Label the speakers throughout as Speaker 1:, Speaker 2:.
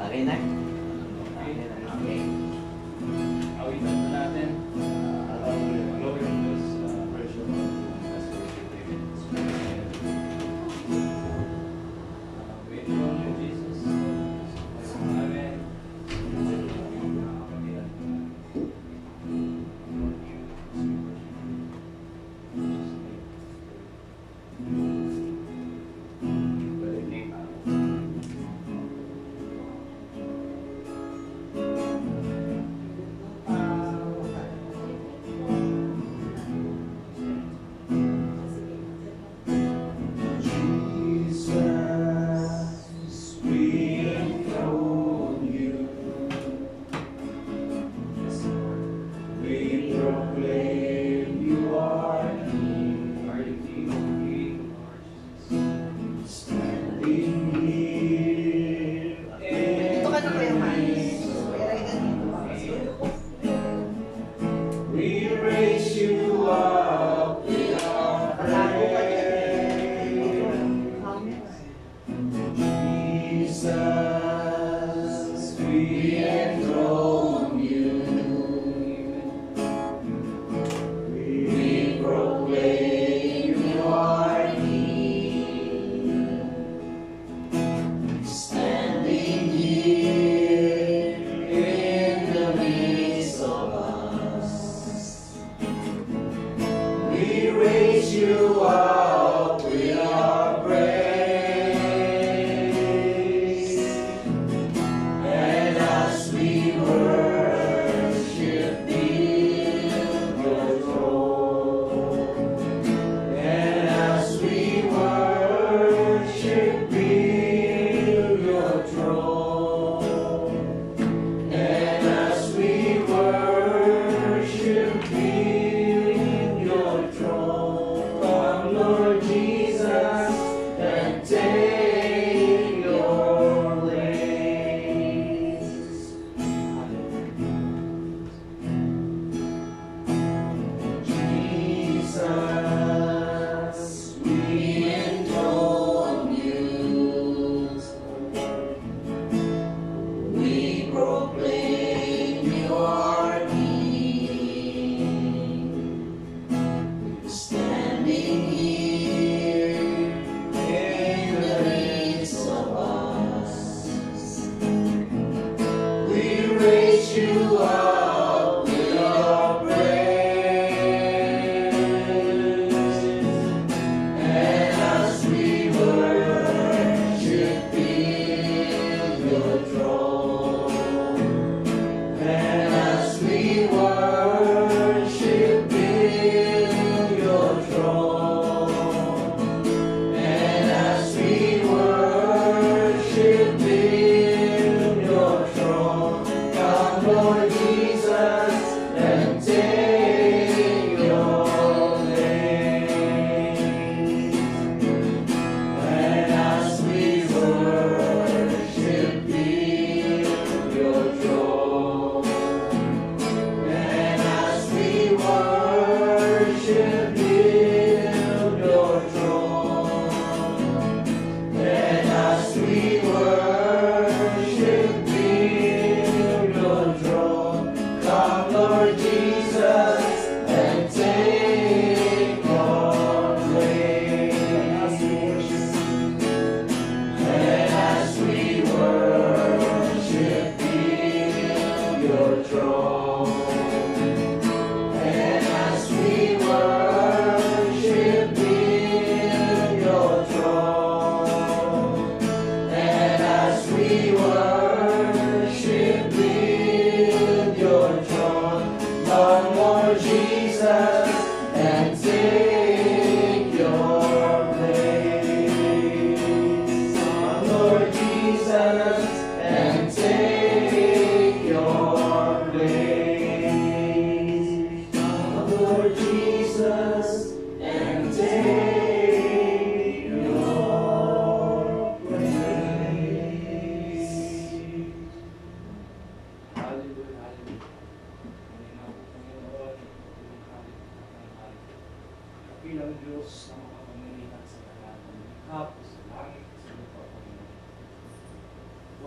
Speaker 1: Okay na? Okay.
Speaker 2: Awitan na natin. Glory of this pressure. Wait on you, Jesus. Amen.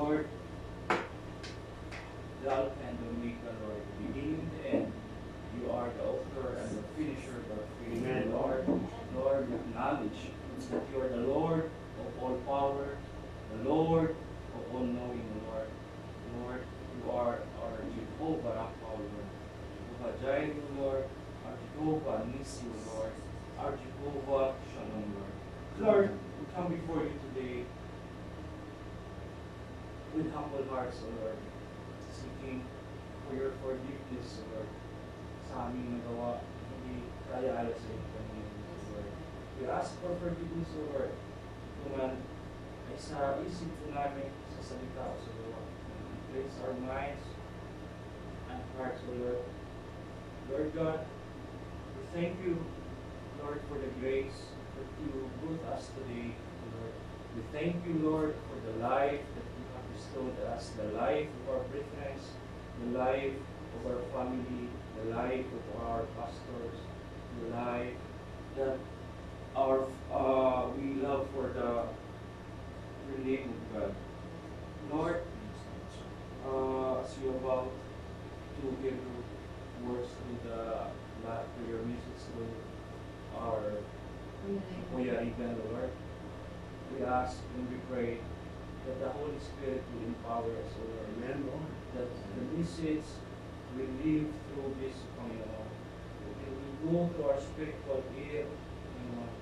Speaker 2: Lord, with humble hearts, O Lord, seeking for your forgiveness, O Lord, sa aming nagawa, hindi kaya alas sa inyo, O Lord. We ask for forgiveness, O Lord, kung man ay sa isip po namin, sa salita o sa gawa. Cleanse our minds and hearts, O Lord. Lord God, we thank you, Lord, for the grace that you brought us today, Lord. We thank you, Lord, for the life that you have bestowed us, the life of our brethren, the life of our family, the life of our pastors, the life that we love for the name of God. Lord, as we are about to give words through through your message through our Kuya Regan, Lord. We ask and we pray that the Holy Spirit will empower us, O Lord.
Speaker 1: Amen, Lord.
Speaker 2: That the message will live through this, Panginoon. It will go to our spiritual ear, Panginoon.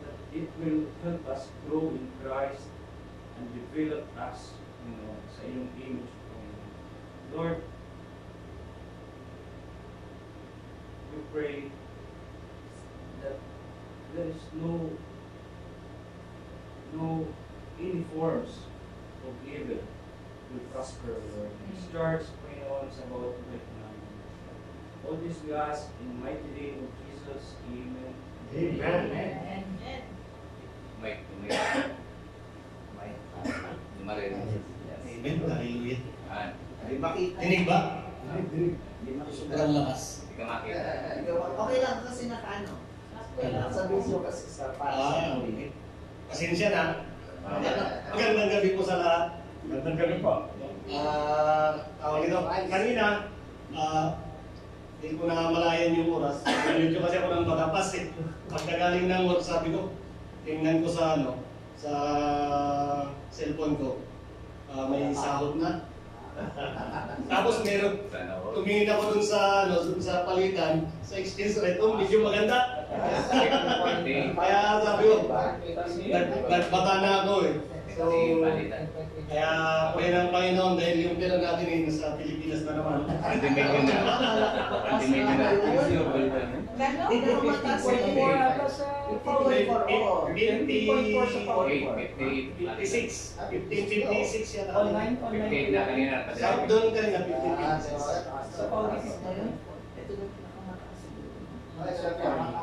Speaker 2: That it will help us grow in Christ and develop us, Panginoon, sa iyong image, Panginoon. Lord, we pray that there is no any forms of evil will prosper, Lord. Starts, Panginoon, sa bawat buhay namin. All this we ask in the mighty name of Jesus. Amen.
Speaker 1: Amen.
Speaker 3: Mike. Marinig.
Speaker 1: Amen. Hallelujah.
Speaker 4: Dinig ba?
Speaker 1: Sobrang lakas.
Speaker 3: Hindi ka makita.
Speaker 4: Okay lang kasi nakaano. Sa video kasi sa
Speaker 1: Okay. Pasensya na. Magandang gabi po sa lahat.
Speaker 2: Magandang gabi po.
Speaker 1: Tawag ito. Kanina, hindi ko na malayan yung oras. Medyo kasi ako ng matapas eh. Pagkagaling ng work, sabi ko, tingnan ko sa sa cellphone ko. May sahod na. Tapos meron, tumingin ako dun sa palitan, sa exchange rate, medyo maganda. Kaya sabi ko, nagbata na ako eh. So, kaya pray ng Panginoon dahil yung pera natin ay nasa Pilipinas na naman.
Speaker 4: Hindi na mataas sa
Speaker 1: 56 yan.
Speaker 5: Online.
Speaker 1: Doon ka rin na 56.
Speaker 4: Sa Paulitis na yun, ito yung pinakamataas.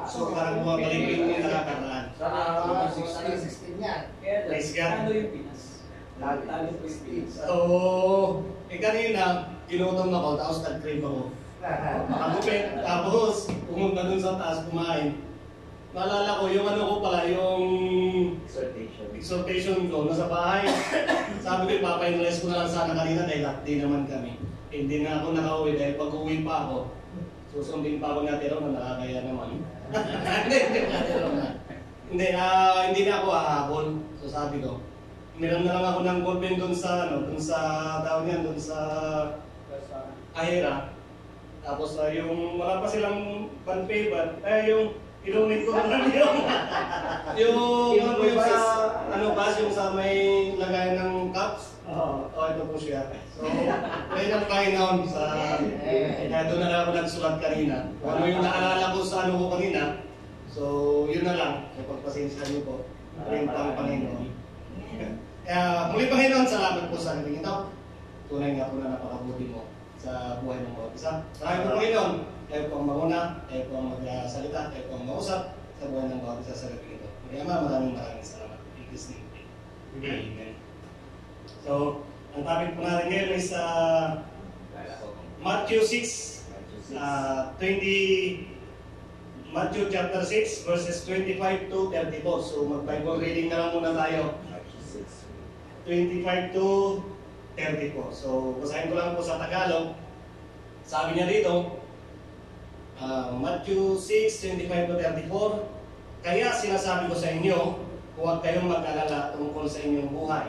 Speaker 1: So parang bumabalik yung nakakaraan.
Speaker 4: Sana 16 yan.
Speaker 1: Praise God.
Speaker 5: Talo yung Pinas. Talo po yung Pinas.
Speaker 1: So, kanina, ginutom ako, tapos nag-crave ako. Nakagupit, tapos pumunta dun sa taas kumain. Naalala ko, yung ko pala, yung exhortation ko, nasa bahay. Sabi ko, ipapa-invest ko na lang sana kanina dahil di naman kami. Hindi na ako nakauwi dahil pag-uwi pa ako, susundin pa ako natin na nakakaya naman. Hindi na ako hahabol. So sabi ko, meron na lang ako ng ballpen doon sa tawag niyan, doon sa Ahera. Tapos yung wala pa silang band paper, yung ilunit ko naman yung bus yung sa may lagayan ng cups. Ito po siya. So, may ng Panginoon sa kaya doon na lang ako nagsulat kanina. Kung ano yung naalala ko sa ko kanina, so yun na lang. Pagpasensya niyo po. Rin po ang Panginoon. Kaya muli Panginoon, salamat po sa ating ito. Tunay nga po na napakabuti mo sa buhay ng mga isa. Salamat po Panginoon. Kayo po ang manguna, kayo po ang magsalita, kayo po ang mausap sa buhay ng bawat isa sa gabi ito. Kaya maraming salamat. In His name. Amen. So, ang topic po natin ngayon is Matthew 6, Matthew chapter 6, verses 25 to 34. So, mag-Bible reading na lang muna tayo. 25 to 34. So, basahin ko lang po sa Tagalog. Sabi niya dito, Matthew 6, 25 to 34, kaya sinasabi ko sa inyo, huwag kayong mag-alala tungkol sa inyong buhay.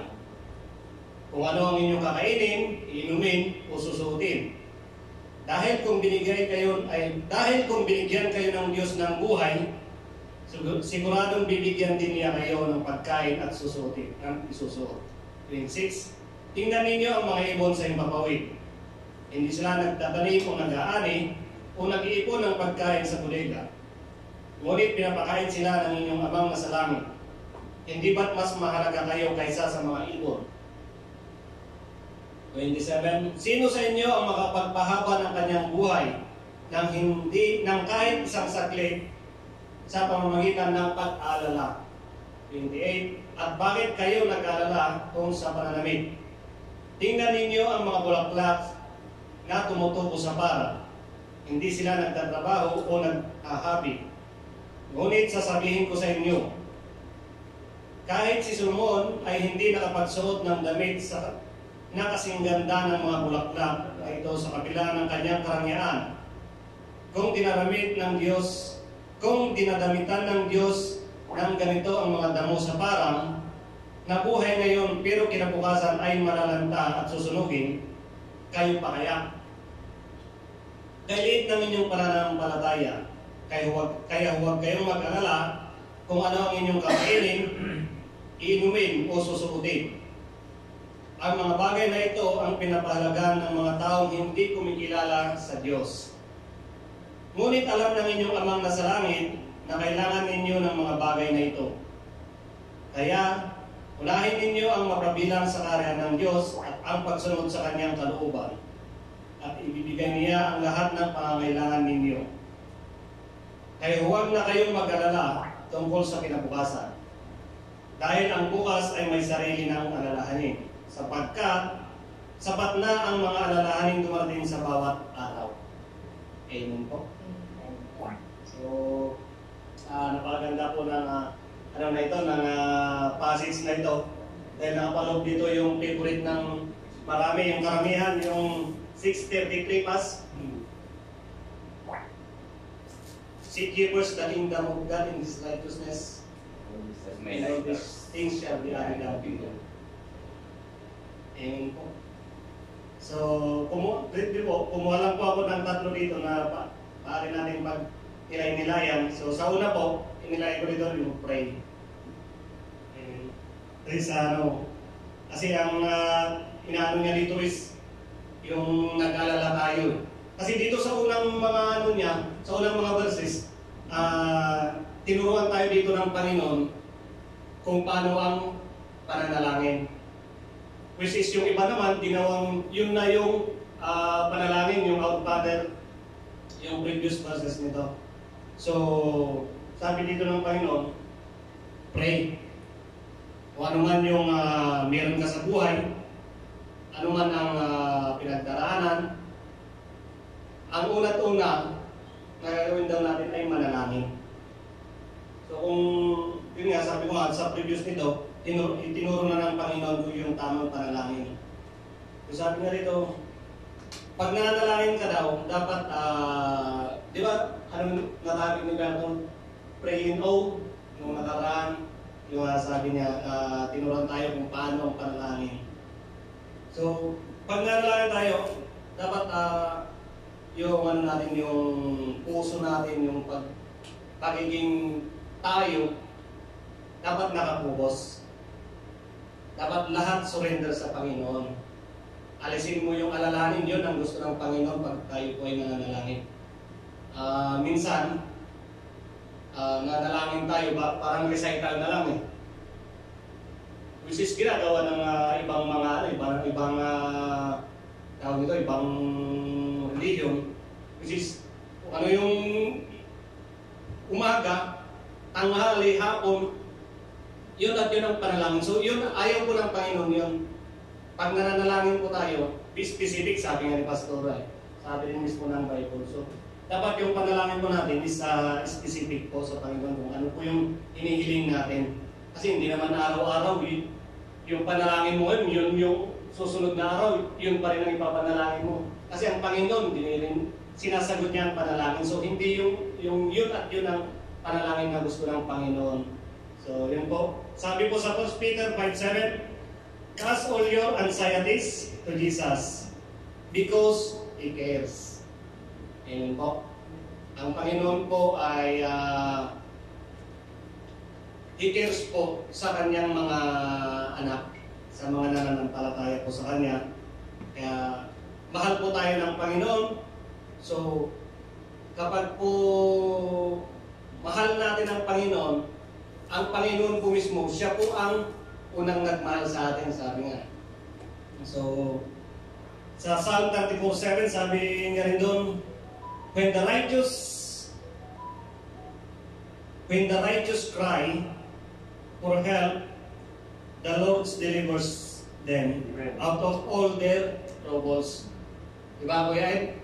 Speaker 1: Kung ano ang inyong kakainin, inumin o susuotin. Dahil kung binigyan kayo ng Diyos ng buhay, siguradong bibigyan din niya kayo ng pagkain at susuotin, ang isusuot. 26. Tingnan ninyo ang mga ibon sa himpapawid. Hindi sila nagtatanim o nag-aani o nag-iipon ng pagkain sa bodega. Ngunit pinapakain sila ng inyong Amang nasa langit. Hindi ba't mas mahalaga kayo kaysa sa mga ibon? 27. Sino sa inyo ang makapagpahaba ng kanyang buhay ng kahit isang saglit sa pamamagitan ng pag-aalala? 28. At bakit kayo nag-aalala kung sa pananamit? Tingnan ninyo ang mga bulaklak na tumutubo sa para. Hindi sila nagtatrabaho o naghahabi. Ngunit sasabihin ko sa inyo, kahit si Solomon ay hindi nakapagsuot ng damit na kasing ganda ng mga bulaklak na ito sa kabila ng kanyang karangyaan. Kung dinadamitan ng Diyos ng ganito ang mga damo sa parang, na buhay ngayon pero kinabukasan ay malalanta at susunugin, kayo pa kaya? Kailit ng inyong pananampalataya, kaya huwag kayong mag-alala kung ano ang inyong kakainin, iinumin o susukutin. Ang mga bagay na ito ang pinapahalagan ng mga taong hindi kumikilala sa Diyos. Ngunit alam ng inyong Amang nasa langit na kailangan ninyo ng mga bagay na ito. Kaya, unahin ninyo ang mapabilang sa karya ng Diyos at ang pagsunod sa kanyang kalooban, at ibibigay niya ang lahat ng pangangailangan ninyo. Kaya huwag na kayong mag-alala tungkol sa kinabukasan, dahil ang bukas ay may sarili ng alalahanin, sapagkat sapat na ang mga alalahanin dumarating sa bawat araw. Amen po. So, napakaganda po ng passage na ito. Dahil nakapaloob dito yung favorite ng marami, yung karamihan, yung 6:33 pass. Seek ye first the kingdom of God in His righteousness, and all these things shall be added unto you. Amen po. So, kumuha lang po ako ng tatlo dito na maaari natin pag-nilay-nilayan. So, sa una po, inilay ko dito yung pray. Kasi ang inaano niya dito is yung nag-alala tayo. Kasi dito sa unang mga sa unang mga verses, tinuruan tayo dito ng Panginoon kung paano ang pananalangin. Which is yung iba naman, yun na yung panalangin, yung Our Father, yung previous verses nito. So, sabi dito ng Panginoon, pray. Kung ano man yung meron ka sa buhay, ano man ang pinagdaraanan, ang una't una na gagawin daw natin ay manalangin. So kung yun nga, sabi ko nga sa previous nito, itinuro na ng Panginoon yung tamang panalangin. So sabi nga dito, pag nanalangin ka daw, dapat, di ba, anong natawag ni Berton? Pray in awe, yung nakaraan, yung sabi niya, tinuruan tayo kung paano ang panalangin. So, pag nanalangin tayo, dapat yung natin, yung puso natin, yung pagiging tayo, dapat nakapubos. Dapat lahat surrender sa Panginoon. Alisin mo yung alalahanin, yun ang gusto ng Panginoon pag tayo po ay nananalangin. Minsan, nanalangin tayo, parang recital na lang eh. Which is ginagawa ng ibang religion, which is kung ano yung umaga, tanghali, hapon, yun at yun ang panalangin. So yun, ayaw po ng Panginoon yun. Pag nananalangin po tayo, be specific, sabi nga ni Pastora, sabi rin mismo ng Bible. So dapat yung panalangin po natin is specific po sa Panginoon kung ano po yung hinihiling natin. Kasi hindi naman araw-araw yung panalangin mo yun yung susunod na araw, yun pa rin ang ipapanalangin mo. Kasi ang Panginoon, sinasagot niya ang panalangin. So hindi yung yun at yun ang panalangin na gusto ng Panginoon. So yun po. Sabi po sa 1 Peter 5:7, cast all your anxieties to Jesus because He cares. Amen po. Ang Panginoon po ay He cares po sa kanyang mga anak, sa mga nananampalataya po sa Kanya. Kaya mahal po tayo ng Panginoon. So, kapag po mahal natin ang Panginoon po mismo, siya po ang unang nagmahal sa atin, sabi nga. So, sa Psalm 34:7, sabi nga rin doon, when the righteous cry for help, the Lord delivers them out of all their troubles. Diba po yan?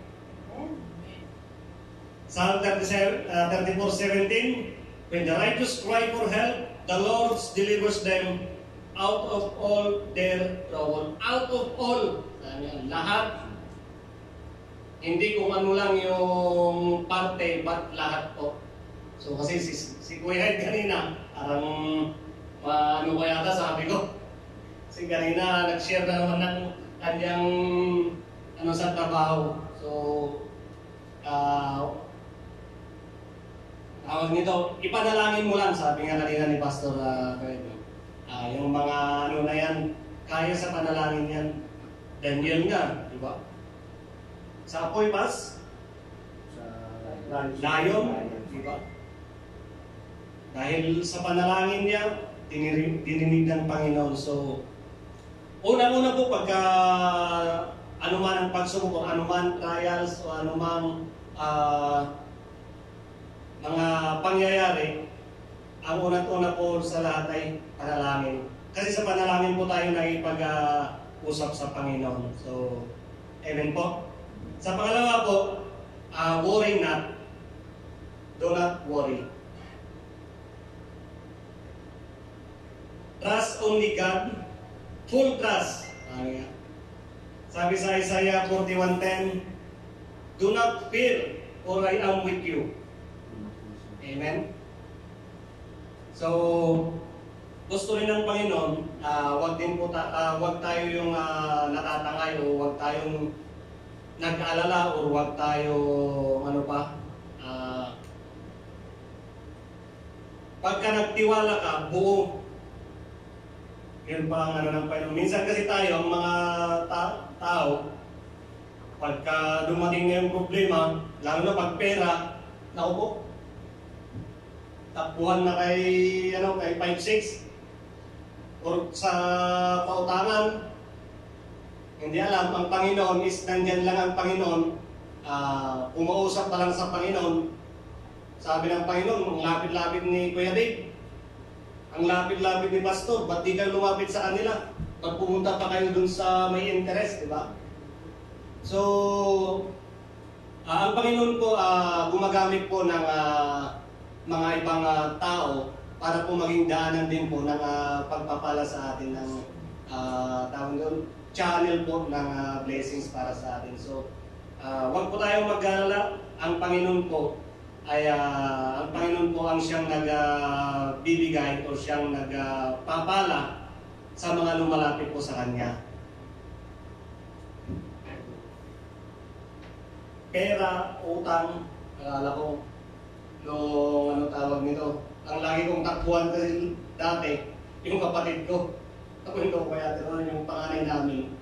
Speaker 1: Psalm 34:17, when the righteous cry for help, the Lord delivers them out of all their trouble. Out of all. Lahat. Hindi kung ano lang yung parte, but lahat po. So kasi si Kuya Ed kanina, parang ano ko yata sabi ko. Kasi kanina nag-share na naman ng kanyang sa trabaho. So, tawag nito, ipanalangin mo lang, sabi nga kanina ni Pastor Pedro. Yung mga na yan, kaya sa panalangin yan. Daniel nga, di ba? Sa Apoy Pass, Lion, di ba? Dahil sa panalangin niya, dininig ng Panginoon. So, una-una po pagka anuman ang pagsubok, anuman trials, o anuman mga pangyayari, ang una-una po sa lahat ay panalangin. Kasi sa panalangin po tayo nakipag-usap sa Panginoon. So, amen po. Sa pangalawa po, worry not. Do not worry. Trust only God. Full trust. Sabi sa Isaiah 41:10, do not fear, for I am with you. Amen? So, gusto rin ng Panginoon, wag tayo yung natatangay o wag tayong nag-aalala o wag tayo pagka nagtiwala ka, buo. Yun pa ang ng Panginoon. Minsan kasi tayo, ang mga tao, pagka dumating na yung problema, lalo na pag pera, naupo. Takbuhan na kay 5-6 or sa pautangan. Hindi alam, ang Panginoon is nandyan lang ang Panginoon. Umausap pa lang sa Panginoon. Sabi ng Panginoon, ang lapit-lapit ni Kuya Dave, ang lapit-lapit ni Pastor, ba't di kayo lumapit sa kanila? Pag pumunta pa kayo dun sa may interest, di ba? So, ang Panginoon po gumagamit po ng mga ibang tao para po maging daanan din po ng pagpapala sa atin ng tawag doon, channel po ng blessings para sa atin. So, wag po tayong mag-alala. Ang Panginoon po ay ang Panginoon po ang siyang nagbibigay o siyang nagpapala sa mga lumalapit po sa Kanya. Pera, utang, alala ko, nung tawag nito, ang lagi kong takbuhan kasi dati, yung kapatid ko. Ako yung kaya yung panganay namin.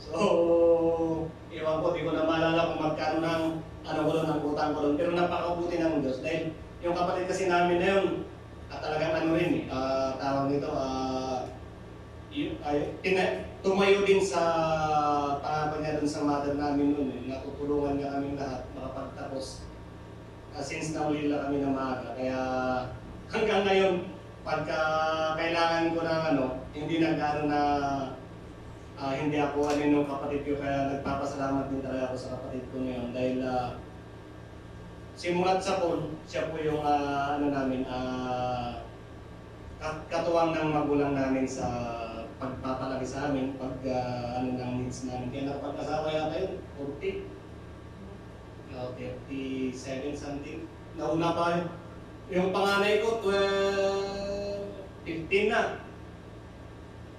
Speaker 1: So, iwan ko, di ko na maalala kung magkano ng ng utang ko doon. Pero napakabuti ng Diyos. Dahil yung kapatid kasi namin na yun, at talagang tawag nito, tumayo din sa pangapan niya doon sa mother namin noon. Natutulungan niya kami lahat makapagtapos. Since naulila kami na maaga. Kaya hanggang ngayon, pagka kailangan ko ng hindi hindi ako ng kapatid ko, kaya nagpapasalamat din talaga ako sa kapatid ko ngayon dahil simulat sa pool, siya po yung katuwang ng magulang namin sa pagpapalaki sa amin, pag ng needs namin. Kaya nakapagkasama yata yun, 37 something. Nauna pa yun. Yung panganay ko, 15 na.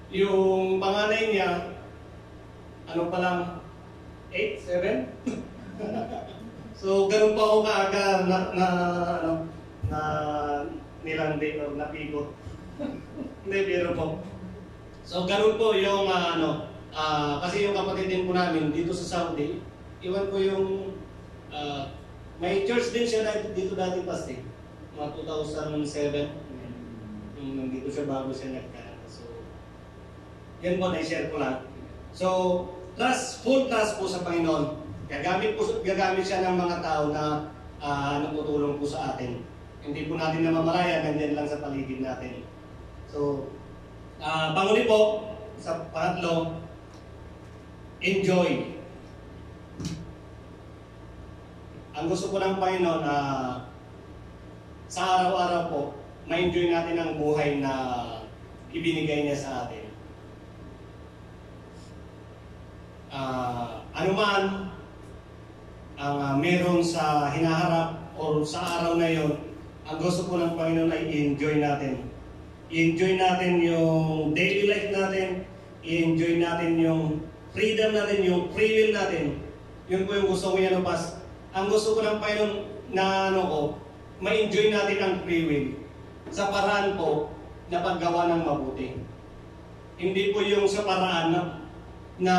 Speaker 1: Yung panganay niya, pa lang, 8, 7? So, ganun pa ako kaaga na nilandi o napigo. Hindi, pero po. So ganun po yung kasi yung kapatid din po namin dito sa Saudi, iwan ko yung may church din siya dito dati Pastor, mga 2007. Nandito siya bago siya nagkaroon. So yan po, na-share ko lang. So full trust po sa Panginoon. Gagamit siya ng mga tao na nagtutulong po sa atin. Hindi po natin namamalayan, ganyan lang sa paligid natin. So panguli po, sa pangatlo, enjoy. Ang gusto ko ng Panginoon sa araw-araw po, ma-enjoy natin ang buhay na ibinigay niya sa atin. Ano man ang meron sa hinaharap o sa araw na yon, ang gusto ko ng Panginoon ay i-enjoy natin. I-enjoy natin yung daily life natin, i-enjoy natin yung freedom natin, yung free will natin. Yun po yung gusto ko yan, Pas. Ang gusto ko ng Panginoon na ma-enjoy natin ang free will sa paraan po na paggawa ng mabuti. Hindi po yung sa paraan na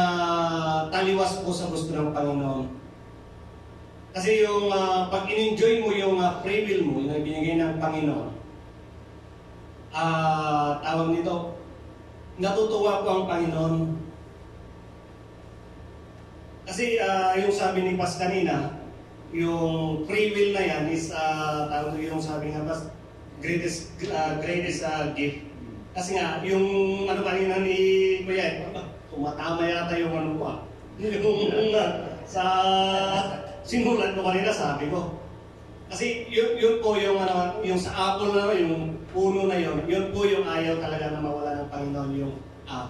Speaker 1: taliwas po sa gusto ng Panginoon. Kasi yung pag in-enjoy mo yung free will mo, yung binigay ng Panginoon, tawag nito, natutuwa po ang Panginoon. Kasi yung sabi ni Pas kanina, yung free will na yan is tawag yung sabi nga Pas, greatest gift. Kasi nga, yung kanina ni Kuya, tumatama yata yung yung sa sinulat ko kanina, sabi ko. Kasi yun po yung yung sa apple na yung puno na yun po yung ayaw talaga na mawala ng Panginoon, yung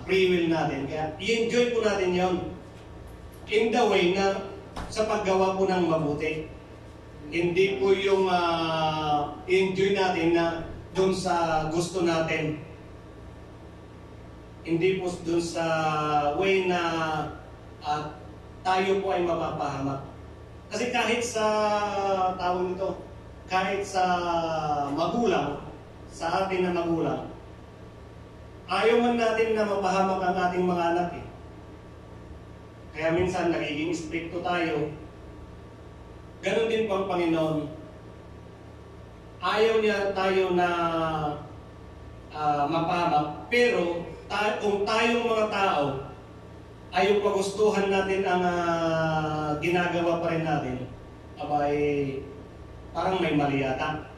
Speaker 1: free will natin. Kaya i-enjoy po natin yun in the way na sa paggawa po ng mabuti. Hindi po yung i-enjoy natin na doon sa gusto natin. Hindi po doon sa way na tayo po ay mapapahamak. Kasi kahit sa tawag nito, kahit sa magulang, sa atin na magulang, ayaw man natin na mapahamak ang ating mga anak eh. Kaya minsan nagiging stricto tayo. Ganon din po ang Panginoon. Ayaw niya tayo na mapahamak, pero kung tayong mga tao ay yung pagustuhan natin ang ginagawa pa rin natin, abay, parang may mali yata.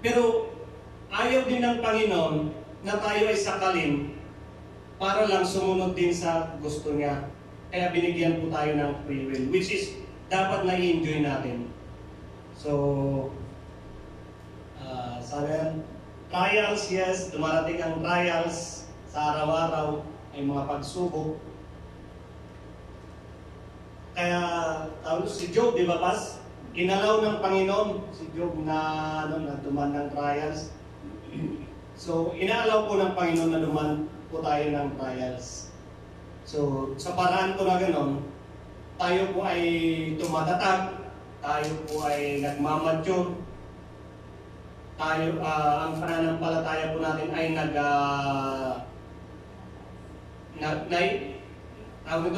Speaker 1: Pero ayaw din ng Panginoon na tayo ay sakalin para lang sumunod din sa gusto niya. Kaya binigyan po tayo ng free will, which is dapat na-enjoy natin. So, sana trials, yes, dumarating ang trials sa araw-araw, ay mga pagsubok. Kaya, si Job, di ba, Pas? Inalaw ng Panginoon si Job na duman ng trials. So, inaalaw po ng Panginoon na duman po tayo ng trials. So, sa paraan po na gano'n, tayo po ay tumatatag, tayo po ay nagmamature, tayo, ang pananampalataya po natin ay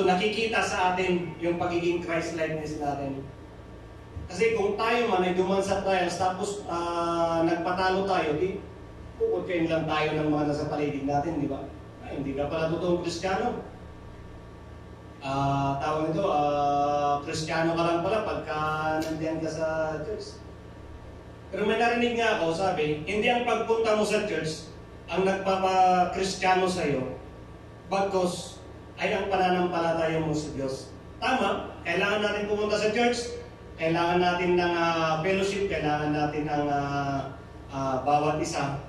Speaker 1: nakikita sa atin yung pagiging Christ-likeness natin. Kasi kung tayo man ay duman sa trials tapos nagpatalo tayo, puputkain lang tayo ng mga nasa paligid natin, di ba? Ay, hindi ka pala totoong Kristiyano. Tawag nito, Kristiyano ka lang pala pagka nandiyan ka sa church. Pero may narinig nga ako, sabi, hindi ang pagpunta mo sa church ang nagpapa-Kristiyano sa'yo, bagkos ay ang pananampalataya mo sa Diyos. Tama, kailangan natin pumunta sa church, kailangan natin ng fellowship, kailangan natin ng bawat isa.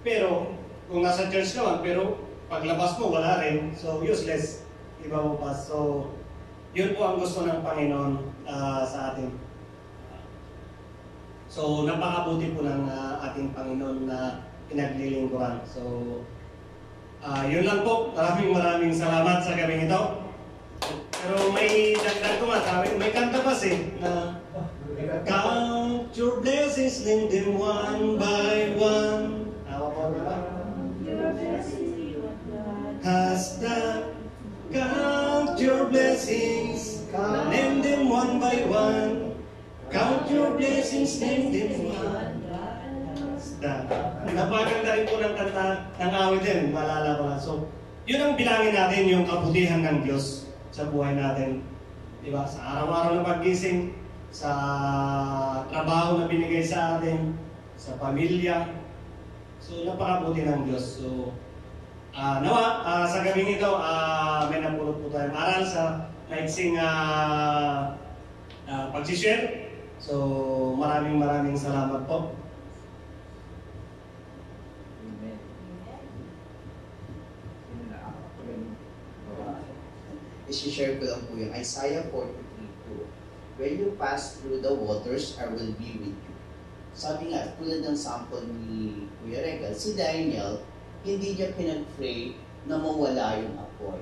Speaker 1: Pero, kung nasa church ka man, pero paglabas mo, wala rin, so useless. Iba mo pa. So, yun po ang gusto ng Panginoon sa atin. So, napakabuti po ng ating Panginoon na pinaglilingkuran. So, yun lang po. Maraming salamat sa gabing ito. Pero may dagdag ko may kanta pa na count your blessings, name them one by one. Tawa po ba? has done. Count your blessings, name them one by one. Count your blessings, name them one. Napakaganda rin po ng kanta ng awit din, maalala ko na. So, yun ang bilangin natin yung kabutihan ng Diyos sa buhay natin. Diba? Sa araw-araw na paggising, sa trabaho na binigay sa atin, sa pamilya. So, napakabuti ng Diyos. So, nawa, sa gabing ito, may napulot po tayong aral sa maiksing pagsishare. So, maraming salamat po.
Speaker 4: I-share ko lang po yung Isaiah 43:2. When you pass through the waters, I will be with you. Sabi nga, tulad ng sample ni Kuya Regal, si Daniel, hindi niya pinag-pray na mawala yung apoy.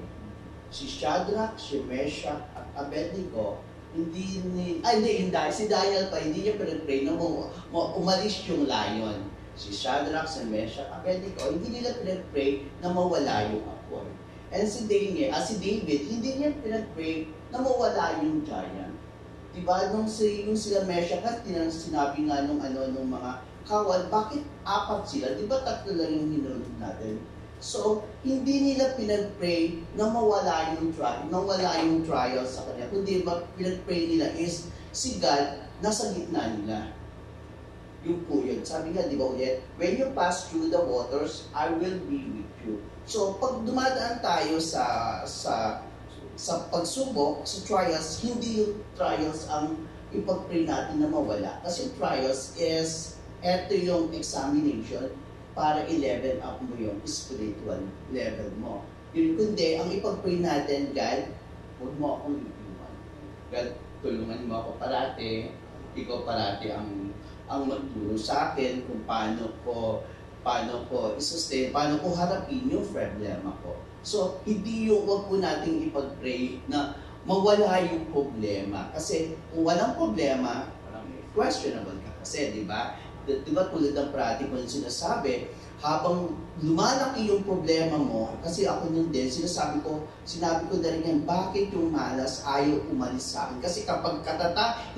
Speaker 4: Si Shadrach, si Meshach, at Abednego, si Daniel pa, hindi niya pinag-pray na umalis yung lion. Si Shadrach, si Meshach, Abednego, hindi nila pinag-pray na mawala yung apoy. And si David, hindi niya pinag-pray na mawala yung giant. Diba, yung sila Meshach at sinabi nga nung mga kawal, bakit apat sila? Diba tatlo lang yung hinulog natin? So, hindi nila pinag-pray na mawala yung trial sa kanya. Kundi ba pinag-pray nila is si God nasa gitna nila. Yung po yun. Sabi nga, di ba ulit, when you pass through the waters, I will be with you. So, pag dumadaan tayo sa pagsubok, sa trials, hindi yung trials ang ipag-pray natin na mawala. Kasi trials is, eto yung examination para i-level up mo yung spiritual level mo. Yun, kundi, ang ipag-pray natin, God, huwag mo akong iiwan. God, tulungan mo ako parati. Ikaw parati ang magturo sa akin kung paano ko i-sustain, paano ko harapin yung problema ko. So, hindi yung wag po nating ipag-pray na mawala yung problema. Kasi kung walang problema, questionable ka kasi, di ba? Di ba tulad ng practical yung sinasabi, habang lumalaki yung problema mo, kasi ako nun din, sinabi ko na rin yan, bakit yung malas ayaw umalis sa akin? Kasi kapag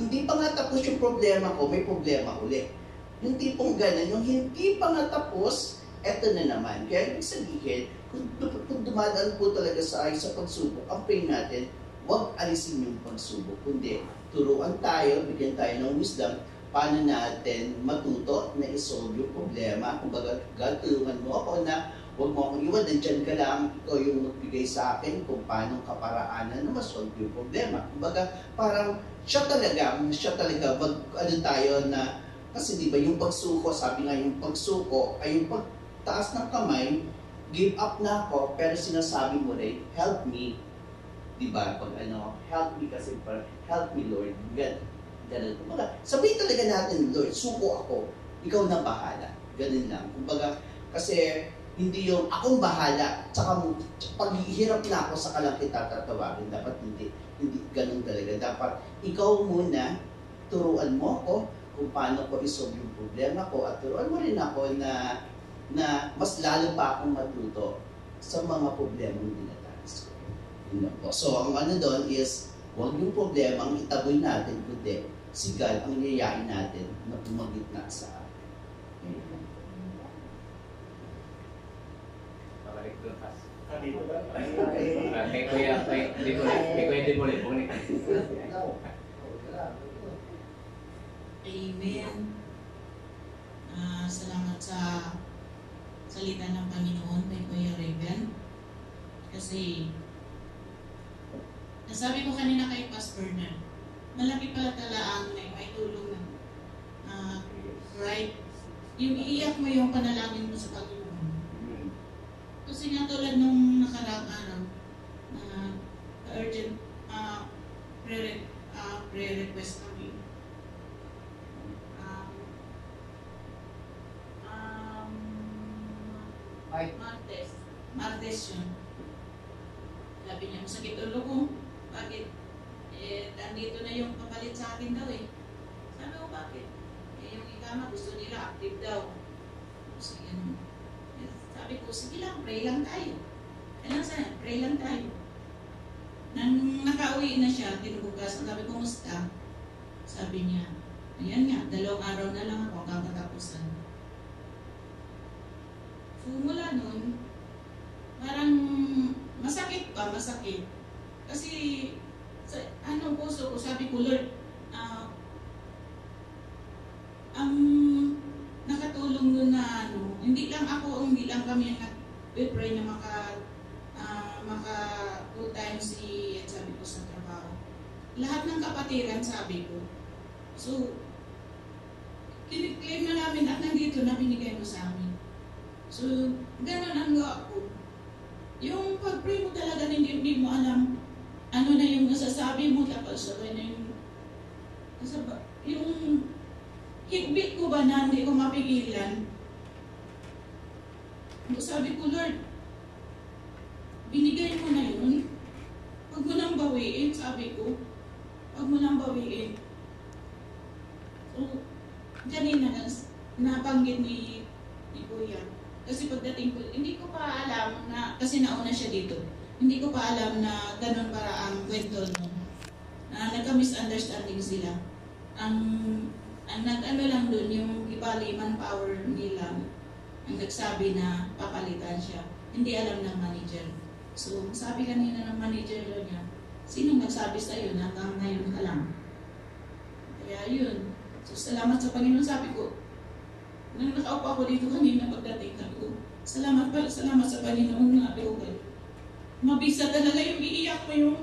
Speaker 4: hindi pa nga tapos yung problema ko, may problema ulit. Yung tipong ganun, yung hindi pa nga tapos, eto na naman. Kaya ibig sabihin, kung dumadaan po talaga sa pagsubok, ang pray natin, huwag alisin yung pagsubok, kundi turuan tayo, bigyan tayo ng wisdom, paano natin matuto na isolve yung problema. Kung baga, God, tulungan mo ako na huwag mo akong iwan, nandyan ka lang, ikaw yung magbigay sa akin kung paano kaparaanan na masolve yung problema. Kung baga, parang siya talaga, tayo na, kasi di ba yung pagsuko, sabi nga yung pagsuko ay yung pagtaas ng kamay, give up na ako, pero sinasabi mo rin, help me. Di ba? Pag help me kasi, help me Lord, God. Ganun. Kumbaga, sabihin talaga natin, Lord, suko ako, ikaw na bahala. Ganun lang. Kumbaga, kasi hindi yung akong bahala, tsaka paghihirap na ako sa kalang kita tatawagin. Dapat hindi ganun talaga. Dapat ikaw muna, turuan mo ako kung paano ko isolve yung problema ko at turuan mo rin ako na mas lalo pa akong matuto sa mga problemang dinatalis ko. Yun lang po. So, ang doon is, huwag yung problema ang itaboy natin, kundi si God ang yayain natin na pumagitna sa atin.
Speaker 3: Pabalik doon, Pas.
Speaker 1: Dito ba?
Speaker 3: Kay Kuya Dibolit.
Speaker 6: Amen. Salamat sa salita ng Panginoon kay Kuya Regan. Kasi nasabi ko kanina kay Pastor na malaki pala talaang may tulong na right? Yung iiyak mo yung panalangin mo sa Panginoon. Kasi nga tulad nung nakaraang araw na urgent prayer request kami. Martes yun. Sabi niya, masakit ulo ko. Bakit? Andito na yung kapalit sa akin daw eh. Sabi ko, bakit? Yung ikama gusto nila active daw. Sabi ko, sige lang, pray lang tayo. Kailangan sana, pray lang tayo. Nang nakauwi na siya, tinubukas, sabi ko, kumusta? Sabi niya, ayan nga, 2 araw na lang ako hanggang katapusan. So mula nun, parang masakit. Kasi sa puso ko, sabi ko, Lord, ang nakatulong nun na hindi lang kami ang nag-pray na maka full time at sabi ko sa trabaho. Lahat ng kapatiran, sabi ko. So, kiniklaim na namin at nandito na binigay mo sa amin. So, gano'n ang gawa ko. Yung pag-pray mo talaga, hindi mo alam ano na yung nasasabi mo, tapos sabay na yung higpit ko ba na hindi ko mapigilan. Sabi ko, Lord, binigay mo na yun. Huwag mo nang bawiin, sabi ko. Huwag mo nang bawiin. So, kanina nabanggit ni Kuya. Kasi pagdating ko, hindi ko pa alam na, kasi nauna siya dito, hindi ko pa alam na ganun para ang kwento no. Nagka-misunderstanding sila. Ang nag-ano lang dun, yung ibali manpower nila, ang nagsabi na papalitan siya. Hindi alam ng manager. So, sabi kanina ng manager niya, sinong nagsabi sa'yo na hanggang ngayon ka lang? Kaya yun. So, salamat sa Panginoon. Sabi ko, nang nakaupo ako dito kanina pagdating, sabi ko, salamat sa Panginoon na ako kayo. Mabisa talaga yung iiyak mo yung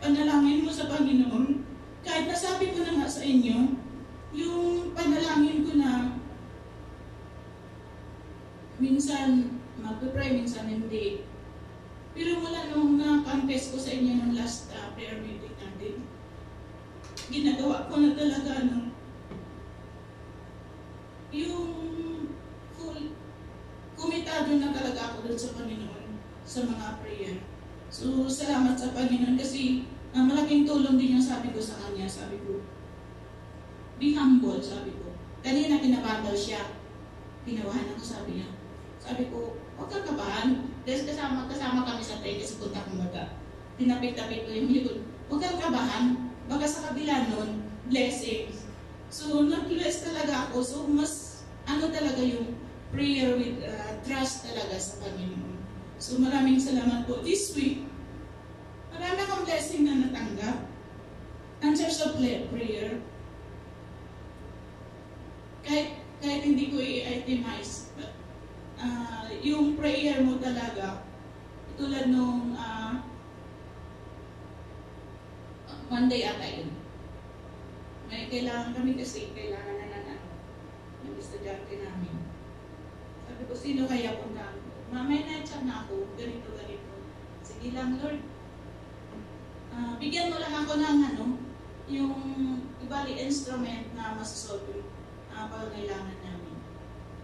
Speaker 6: panalangin mo sa Panginoon. Kahit nasabi ko na nga sa inyo, yung panalangin ko na minsan mag-pray, minsan hindi. Pero mula nung na-confess ko sa inyo nung last prayer meeting natin, ginagawa ko na talaga yung full, kumitado na talaga ako doon sa Panginoon sa mga prayer. So, salamat sa Panginoon kasi malaking tulong din yung sabi ko sa kanya. Sabi ko, be humble, sabi ko. Kanina kinabagal siya. Pinawahan ako, sabi niya. Sabi ko, huwag kang kabahan. Dahil kasama kami sa train kasi punta kong maga. Tinapit-tapit ko yung likod. Huwag kang kabahan. Baka sa kabila nun, blessings. So, nag-bless talaga ako. So, mas talaga yung prayer with trust talaga sa Panginoon. So, maraming salamat po. This week, marami akong blessing na natanggap. Answers of prayer. Kahit hindi ko i-itemize, yung prayer mo talaga, tulad nung Monday ata yun. May kailangan kami kasi, kailangan na ng estudyante namin. Sabi ko, sino kaya punta ko? Mamaya na-chat na ako, ganito. Sige lang, Lord. Bigyan mo lang ako ng yung ibali instrument na masasolve yung pangailangan namin.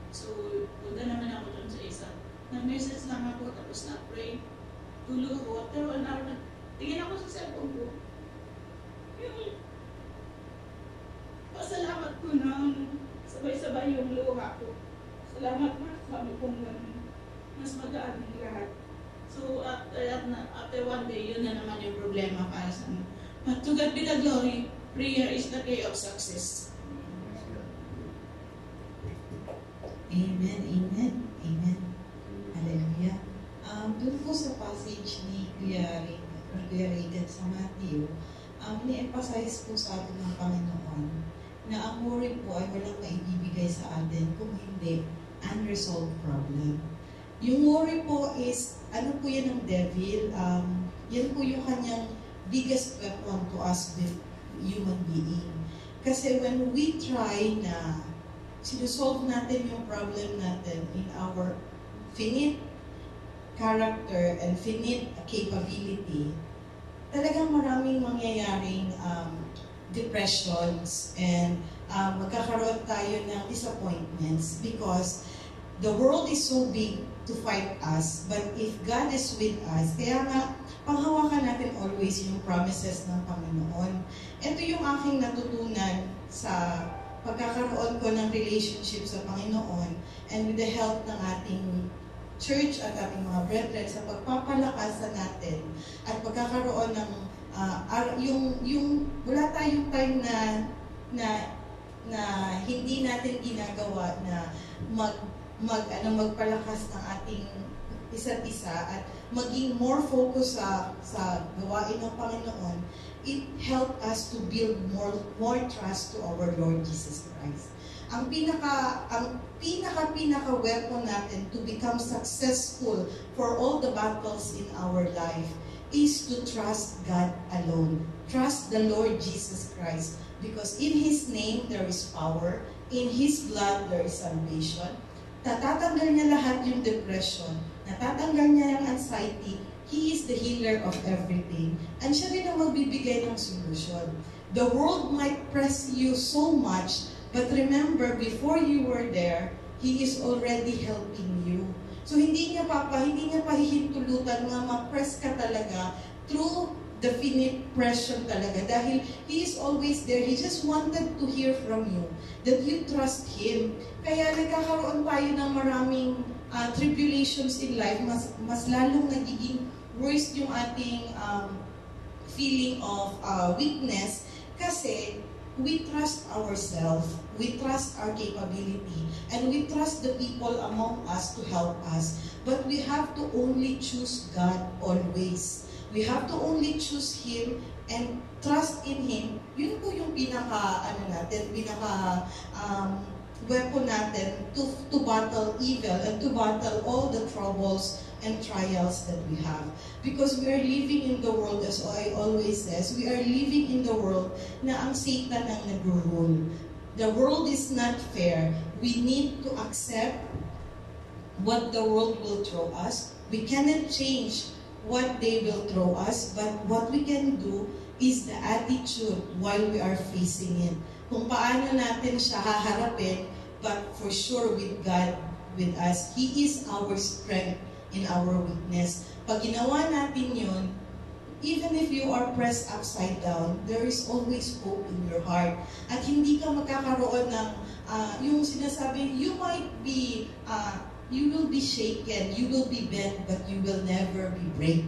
Speaker 6: So, punta naman ako dun sa isa. Nag-message lang ako, tapos na-pray. Tulog ako, after 1 hour na, tingin ako sa cellphone ko. Yung pasalamat ko na sabay-sabay yung luha ko. Salamat na, sabi kong mas magaan ng lahat. So, after one day, yun na naman yung problema para sa amin. But to God be the glory, prayer is the key of success.
Speaker 7: Amen, amen, amen. Hallelujah. Doon po sa passage ni Kuya Reagan sa Matthew, ni-emphasize po sa atin ng Panginoon na ang worry po ay walang maibibigay sa atin kung hindi unresolved problem. Yung worry po is, po yan ng devil, yan po yung kanyang biggest weapon to us with human being. Kasi when we try na sinusolve natin yung problem natin in our finite character and finite capability, talagang maraming mangyayaring depressions and magkakaroon tayo ng disappointments because the world is so big to fight us, but if God is with us, kaya nga, panghawakan natin always yung promises ng Panginoon. Ito yung aking natutunan sa pagkakaroon ko ng relationship sa Panginoon and with the help ng ating church at ating mga brethren sa pagpapalakasan natin at pagkakaroon ng yung wala tayong time na hindi natin ginagawa na magpalakas ng ating isa't isa at maging more focus sa gawain ng Panginoon. It helped us to build more trust to our Lord Jesus Christ. Ang pinaka weapon natin to become successful for all the battles in our life is to trust God alone. Trust the Lord Jesus Christ. Because in His name there is power, in His blood there is salvation. Tatatanggal niya lahat yung depression, natatanggal niya yung anxiety. He is the healer of everything. And siya rin ang magbibigay ng solution. The world might press you so much, but remember, before you were there, He is already helping you. So hindi niya pahihintulutan nga ma-press ka talaga through definite pressure talaga. Dahil He is always there. He just wanted to hear from you that you trust Him. Kaya nagkakaroon tayo ng maraming tribulations in life. Mas lalong nagiging worse yung ating feeling of weakness kasi we trust ourselves, we trust our capability, and we trust the people among us to help us. But we have to only choose God always. We have to only choose Him and trust in Him. Yun po yung weapon natin to battle evil and to battle all the troubles and trials that we have. Because we are living in the world, as I always says, we are living in the world na ang Satan ang nag-rule. The world is not fair. We need to accept what the world will throw us. We cannot change what they will throw us, but what we can do is the attitude while we are facing it. Kung paano natin siya haharapin, but for sure with God with us. He is our strength in our weakness. Pag ginawa natin yun, even if you are pressed upside down, there is always hope in your heart. At hindi ka magkakaroon ng, yung sinasabi, you will be shaken, you will be bent, but you will never be break.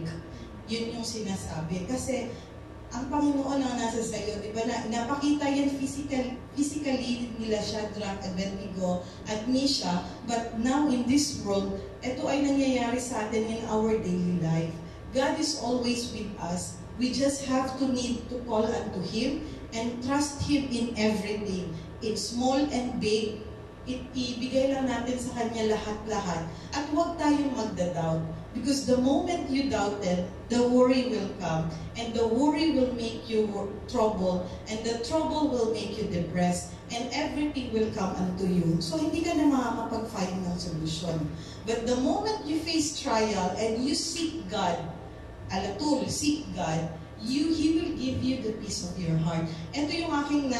Speaker 7: Yun yung sinasabi. Kasi, ang Panginoon ang nasa sayo, di ba? Napakita yan physically nila Shadrach, Abednego, at Misha, but now in this world, ito ay nangyayari sa atin in our daily life. God is always with us. We just have to need to call unto Him and trust Him in everything. In small and big, ibigay lang natin sa Kanya lahat-lahat. At huwag tayong magda-doubt. Because the moment you doubted, the worry will come. And the worry will make you trouble. And the trouble will make you depressed. And everything will come unto you. So hindi ka na makakapag-find ng solution. But the moment you face trial and you seek God, alatul, seek God, He will give you the peace of your heart. Ito yung aking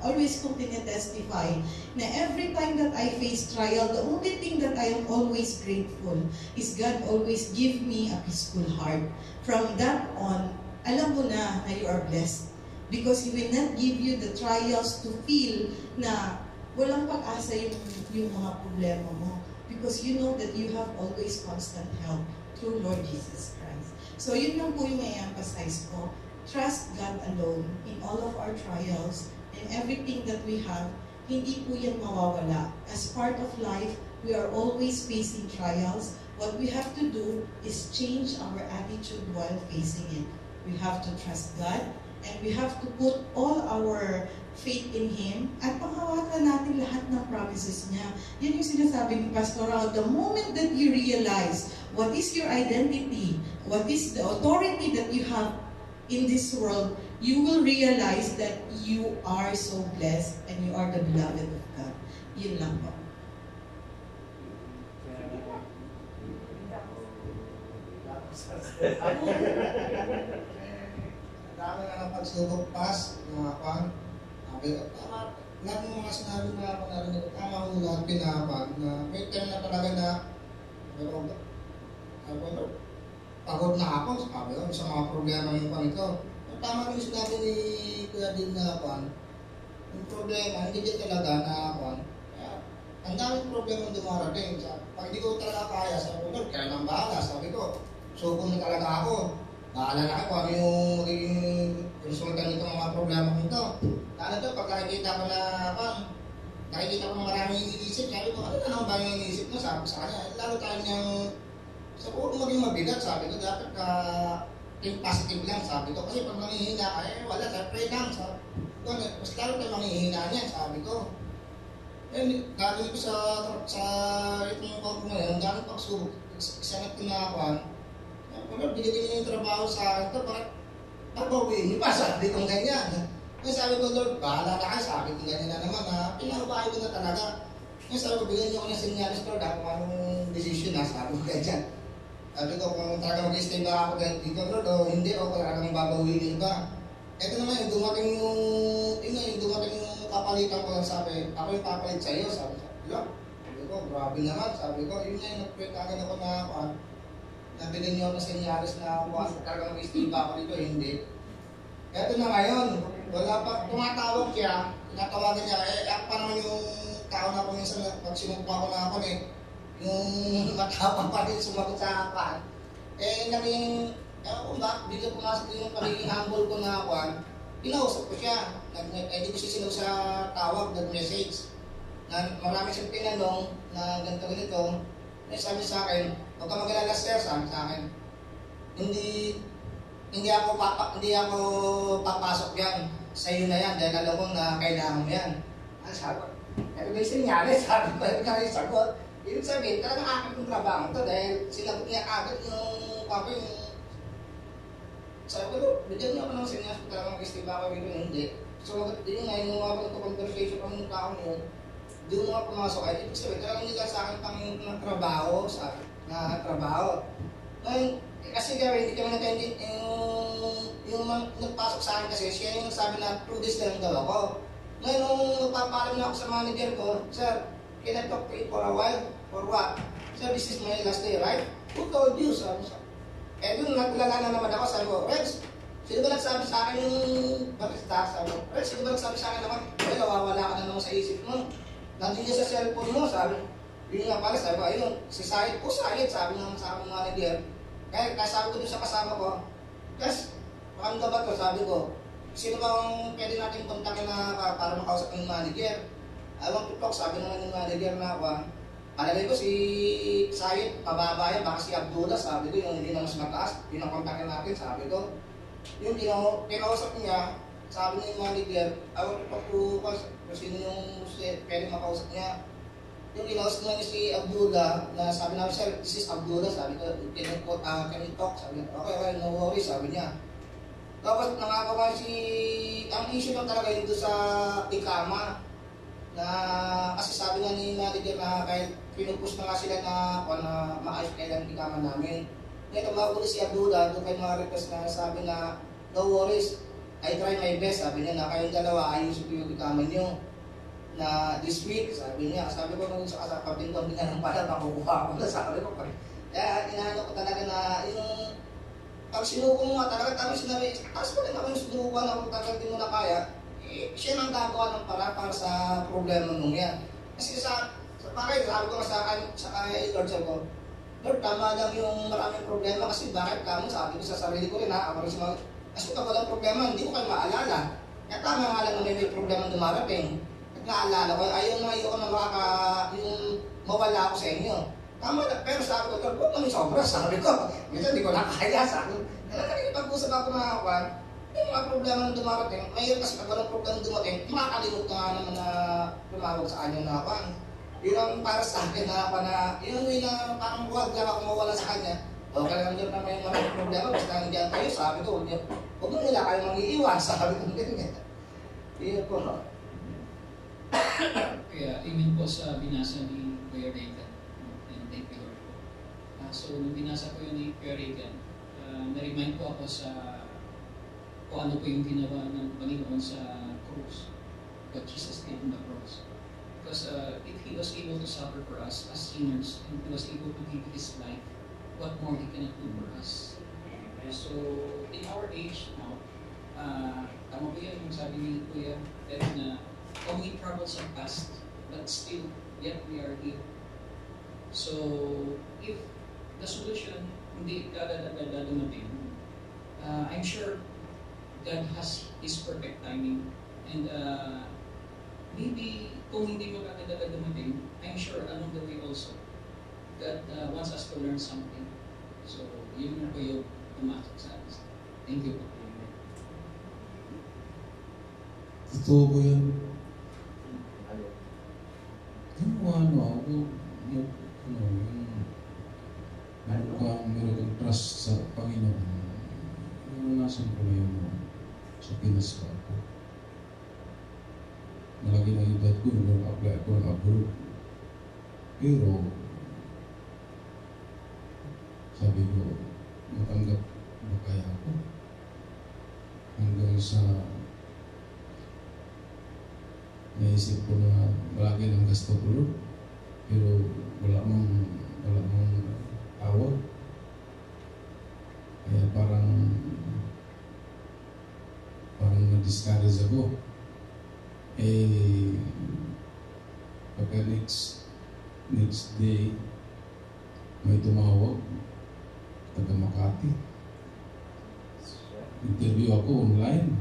Speaker 7: always kong tinetestify, na every time that I face trial, the only thing that I am always grateful is God always give me a peaceful heart. From that on, alam mo na you are blessed. Because He will not give you the trials to feel na walang pag-asa yung mga problema mo. Because you know that you have always constant help through Lord Jesus Christ. So yun lang po yung i-emphasize ko. Trust God alone in all of our trials and everything that we have. Hindi po yan mawawala. As part of life, we are always facing trials. What we have to do is change our attitude while facing it. We have to trust God and we have to put all our faith in Him at panghawakan natin lahat ng promises niya. Yan yung sinasabi ni Pastor Raul. The moment that you realize what is your identity, what is the authority that you have in this world, you will realize that you are so blessed and you are the beloved of God. Yun lang po.
Speaker 8: Dami na ng pagsubok pas, mga pan. Lahat ng mga sinabi na ako narinig, tama ko lahat pinapan, na may time na talaga na, pagod na ako, sabi ko, sa mga problema yung pan ito. Tama yung sinabi ni Kuya din na pan, yung problema, hindi din talaga na pan. ang daming problema dumarating. Pag hindi ko talaga kaya, sabi ko, Lord, kaya nang bahala. Sabi ko, suko na talaga ako. Bahala na ako kung ano yung magiging resulta nito mga problema ko ito. Lalo to, pag nakikita ko na, nakikita ko maraming iniisip, sabi ko, ano na naman ba yung iniisip mo? Sabi ko sa kanya, lalo tayo niyang, sabi ko, maging mabigat. Sabi ko, dapat think positive lang. Sabi ko, kasi pag manghihina ka, wala, pray lang. Sabi ko, mas lalo tayo manghihina niya. Sabi ko, gagawin ko sa itong pag ngayon, gano'ng pagsubok, sanat ko na ako, Lord, binigyan niyo yung trabaho sa akin ito, bakit nabawiin niyo pa? Sabi ko ganyan. Ngayon sabi ko, Lord, bahala na kayo, sabi ko ganyan na naman, pinabahay ko na talaga. Ngayon sabi ko, bigyan niyo ako ng sinyalis, Lord, kung anong decision na, sabi ko ganyan. Sabi ko, kung talaga mag-stay ba ako dito, Lord, o hindi, o talagang babawiin ba? Ito naman, yung dumating yung kapalitan ko, sabi, ako yung papalit sa iyo, sabi ko, grabe naman, sabi ko, yun nga yung nag-pray agad ako na nabigyan niyo ako ng senyalis na talagang mag-stay ba ako dito, hindi. Ito na ngayon, wala pa, tumatawag siya, natawagan niya, ako pa naman yung tao na ako minsan, pag sinumpa ko na ako yung matapang pa rin sumagot sa akin. Naging, kung bakit bigla pumasok yung pagiging humble ko na ako, pinausap ko siya. Hindi ko siya sinag sa tawag, nag-message. Marami siyang tinanong na ganito. Sabi sa akin, huwag ka mag-alala sir, sabi sa akin. Hindi ako papasok yan. Sa iyo na yan, dahil alam ko na kailangan mo yan. Ano sabi ko? Ito ba yung sinyales? Sabi ko, ito na yung sagot. Ibig sabihin, talagang akin yung trabaho ito dahil sinagot niya agad yung sabi ko, bigyan niyo ako ng sinyas kung talagang mag-stay ba ako dito, hindi. So, yun nga, yung mga conversation ko ng tao mo, di mo nga pumasok. Ay, ibig sabihin, talagang hindi ka sa akin pang trabaho, Ngayon, kasi gawin, hindi kami nag-attend yung nagpasok sa akin kasi siya yung nagsabi na 2 days na lang daw ako. Ngayon, nung nagpapalam na ako sa manager ko, Sir, can I talk to you for a while? For what? Sir, this is my last day, right? Who told you? Sabi siya. Doon natulala na naman ako, sabi ko, Rex, sino ba nagsabi sa akin yung barista? Sabi ko, Rex, sino ba nagsabi sa akin naman? Ay, nawawala ka na naman sa isip mo. Nandiyan niya sa cellphone mo, sabi. Yun nga pala, sabi ko, ayun, si Sayed po, Sayed, sabi ng sa aking manager. Kaya sabi ko doon sa kasama ko, Guys, makanda ba to? Sabi ko, sino bang pwede natin kontakin na para makausap ng manager? I want to talk, sabi naman ng manager na ako, palagay ko si Sayed, pababa yan, baka si Abdullah, sabi ko, yung hindi na mas mataas, yun ang kontakin natin, sabi ko. Yung kinausap niya, sabi ng manager, I want to talk to kung sino yung pwede makausap niya. Yung kinausap niya si Abdullah, na sabi namin, Sir, this is Abdullah, sabi ko, can you talk? Sabi niya, okay, no worries, sabi niya. Tapos nakakawa ang issue lang talaga yun doon sa ikama, na kasi sabi nga ni manager na kahit pinupush na nga sila na maayos kailan ikama namin. Ngayon, tumawag si Abdullah, doon kayo mga request na sabi na, no worries, I try my best, sabi niya na kayong dalawa, ayusin ko yung ikama niyo. Na this week, sabi niya, sabi ko nung sa kapatid ko, hindi nga nang pala makukuha ko na sabi ko. Kaya inaano ko talaga na yung pag sinuko mo nga talaga, tapos sinabi, tapos pa rin ako yung sinukuhan ako talaga hindi mo na kaya, siya nang gagawa ng para sa problema nung yan. Kasi sa bakit, sabi ko sa kay Lord, sabi ko, Lord, tama lang yung maraming problema kasi bakit kamo, sabi ko sa sarili ko rin ha, kasi kapag ang problema, hindi ko kayo maalala. Kaya tama nga lang na may problema dumarating. Naalala ko, ayoko na yung mawala ako sa inyo. Tama na, pero sabi ko, Lord, huwag naman sobra, sabi ko. Minsan hindi ko nakaya, sabi ko. Nakikipag-usap ako na ako, yung mga problema na dumarating, mayroon kasi pag walang problema dumating, makakalimot ka nga naman na tumawag sa kanya na ako. Yun ang para sa akin na ako na, yun na parang huwag lang ako mawala sa kanya. Okay lang yun na may maraming problema, basta nandiyan kayo, sabi ko, huwag mo nila kayo mangiiwan, sabi ko, ganyan. Yun po.
Speaker 5: Kaya, amen po sa binasa ni Kuya Reagan. And thank you, Lord po. So, nung binasa ko yun ni Kuya Reagan, na-remind po ako sa kung ano po yung ginawa ng Panginoon sa cross. What Jesus did on the cross. Because if He was able to suffer for us as sinners, and He was able to give His life, what more He cannot do for us. So, in our age now, tama po yun yung sabi ni Kuya Eric na we travel sa past, but still, yet we are here. So, if the solution hindi agad-agad dumating, I'm sure God has His perfect timing. And maybe kung hindi magagad-agad dumating, I'm sure along the way also, God wants us to learn something. So, yun po yung pumasok sa atin. Thank you po.
Speaker 9: Totoo ba yan? Ano kang meron kang trust sa Panginoon, naranasan ko na yun sa Pinas pa ako. Malaki na edad ko, nag-apply ako ng abroad. Pero, sabi ko, matanggap ba kaya ako? Hanggang sa naisip ko na malaki ng gasto ko, pero wala mong tawag. Kaya parang na-discourage ako. Pagka next day, may tumawag, taga Makati. Interview ako online.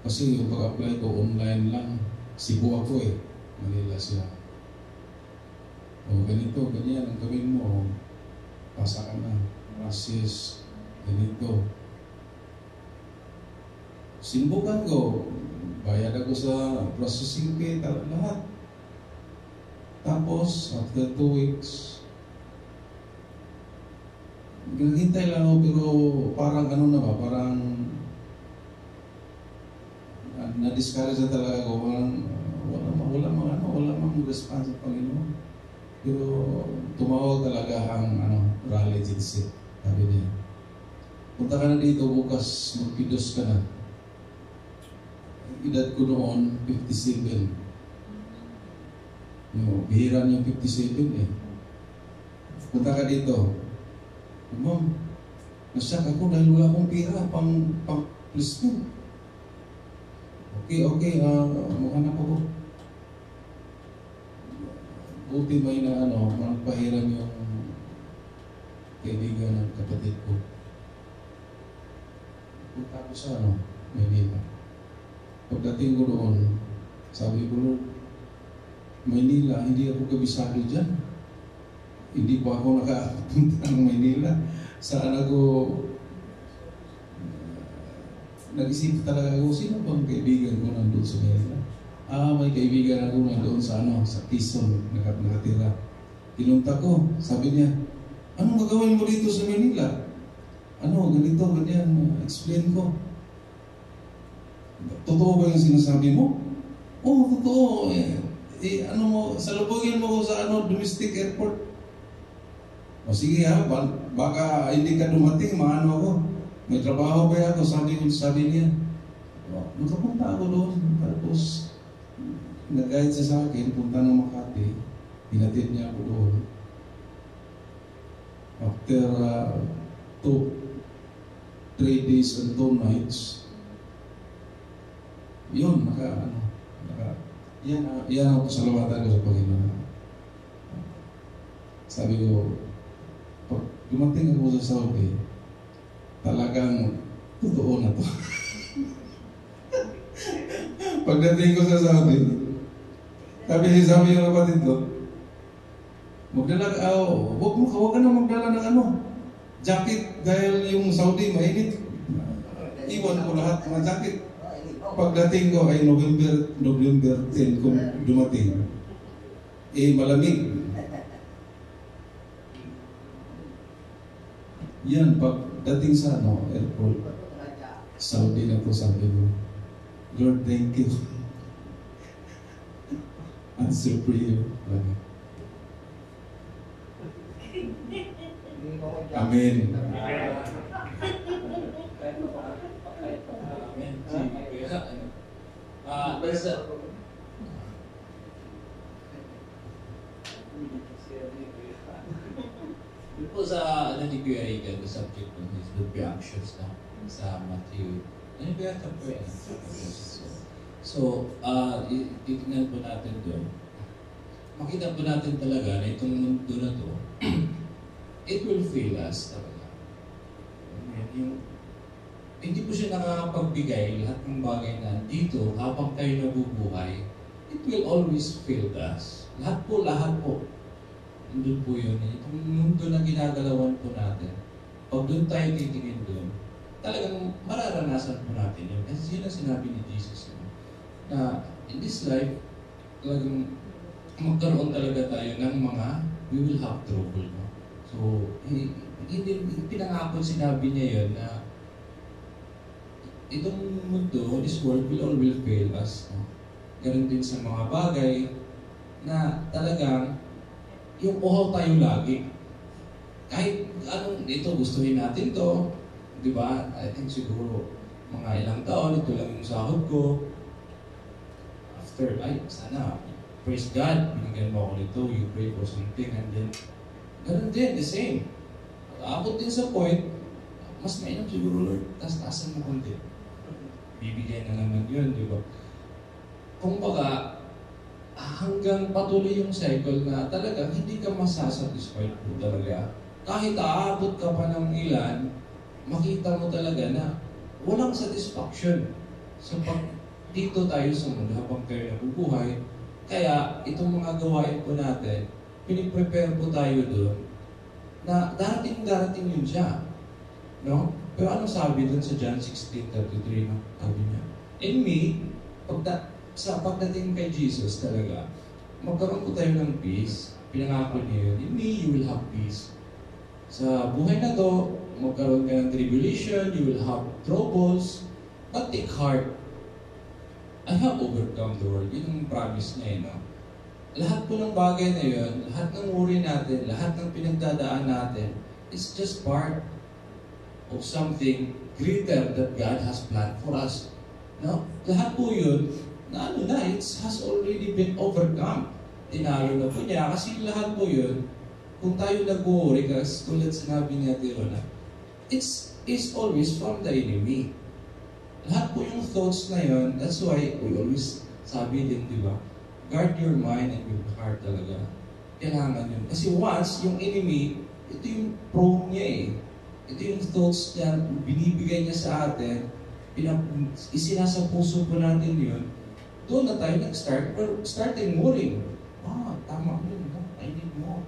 Speaker 9: Kasi yung pag-apply ko online lang, Cebu ako Manila siya. O ganito, ganyan ang gawin mo. Pasa ka na. Process, ganito. Simbukan ko. Bayad ako sa processing fee, lahat. Tapos, after 2 weeks, naghintay lang ako, pero parang parang na-discourage na talaga ako. Wala mang response sa Panginoon. Pero tumawag talaga ang rally agency. Sabi niya, punta ka na dito bukas, magpidos ka na. Edad ko noon, 57. Bihira niya 57 Punta ka dito. Ma'am, nasyak ako dahil wala akong pira pang placement. Okay, maghanap ako. Buti may magpahiram yung kaibigan ng kapatid ko. Punta ko sa Manila. Pagdating ko doon, sabi ko, Lord, Manila, hindi ako kabisado dyan. Hindi pa ako nakapunta ng Manila. Saan ako nag-isip talaga ako, sino bang kaibigan ko nandun sa Manila? May kaibigan ako nandun sa Quezon, nakatira. Tinunta ko, sabi niya, anong gagawin mo dito sa Manila? Ganito, ganyan, explain ko. Totoo ba yung sinasabi mo? Oo, totoo. Salubungin mo ko sa domestic airport. O sige baka hindi ka dumating, maano ako. May trabaho ba ako? Sabi niya. Nakapunta ako doon. Tapos, nag-guide siya sa akin, punta ng Makati. Hinatid niya ako doon. After 3 days and 2 nights, yun, yan ang pasalamatan ko sa Panginoon. Sabi ko, pag dumating ako sa Saudi, talagang totoo na to. Pagdating ko sa Saudi, sabi yung kapatid ko, huwag ka na magdala ng jacket dahil yung Saudi mainit. Iwan ko lahat ng jacket. Pagdating ko ay November 10 kung dumating, malamig. Yan, pagdating sa airport, Saudi na po, sabi ko, Lord, thank you. Answer prayer. Amen.
Speaker 5: Yun po sa ni Kuya Regan, the subject of this would be anxious na sa Matthew. Ano ba ito po yan?
Speaker 9: So, titignan po natin doon. Makita po natin talaga na itong mundo na to, it will fail us talaga. Hindi po siya nakakapagbigay lahat ng bagay na dito habang tayo nabubuhay. It will always fail us. Lahat po. Doon po yun. Itong mundo na ginagalawan po natin, pag doon tayo titingin doon, talagang mararanasan po natin yun. Kasi yun ang sinabi ni Jesus. Na in this life, talagang magkaroon talaga tayo ng mga, we will have trouble. No? So, pinangako sinabi niya yun na itong mundo, this world will always fail us. No? Ganun din sa mga bagay na talagang yung uhaw tayo lagi. Kahit anong ito, gustuhin natin to, di ba? I think siguro mga ilang taon, ito lang yung sahod ko. After, sana, praise God, binigyan mo ako nito, you pray for something, and then, ganun din, the same. Abot din sa point, mas mainam siguro, Lord, taas-taasan mo konti. Bibigyan na naman yun, di ba? Kung baga, hanggang patuloy yung cycle na talagang hindi ka masasatisfied po talaga. Kahit aabot ka pa ng ilan, makita mo talaga na walang satisfaction. So pag dito tayo sa mundo habang tayo nabubuhay, kaya itong mga gawain po natin, piniprepare po tayo doon na darating yun siya. No? Pero anong sabi doon sa John 16:33? No? Sabi niya, in me, sa pagdating kay Jesus talaga, magkaroon po tayo ng peace. Pinangako niya yun, in me, you will have peace. Sa buhay na to, magkaroon ka ng tribulation, you will have troubles, but take heart. I have overcome the world. Yun ang promise niya, no? Lahat po ng bagay na yun, lahat ng worry natin, lahat ng pinagdadaan natin, is just part of something greater that God has planned for us. No? Lahat po yun, na it has already been overcome. Tinalo na po niya, kasi lahat po yun, kung tayo nag-worry, kasi tulad sinabi ni Ate Rona, it's always from the enemy. Lahat po yung thoughts na yun, that's why we always sabi din, di ba? Guard your mind and your heart talaga. Kailangan yun. Kasi once, yung enemy, ito yung prone niya eh. Ito yung thoughts niya, binibigay niya sa atin, isinasa puso po natin yun, doon na tayo nag-start, or starting worrying. Tama yun, no? I need more.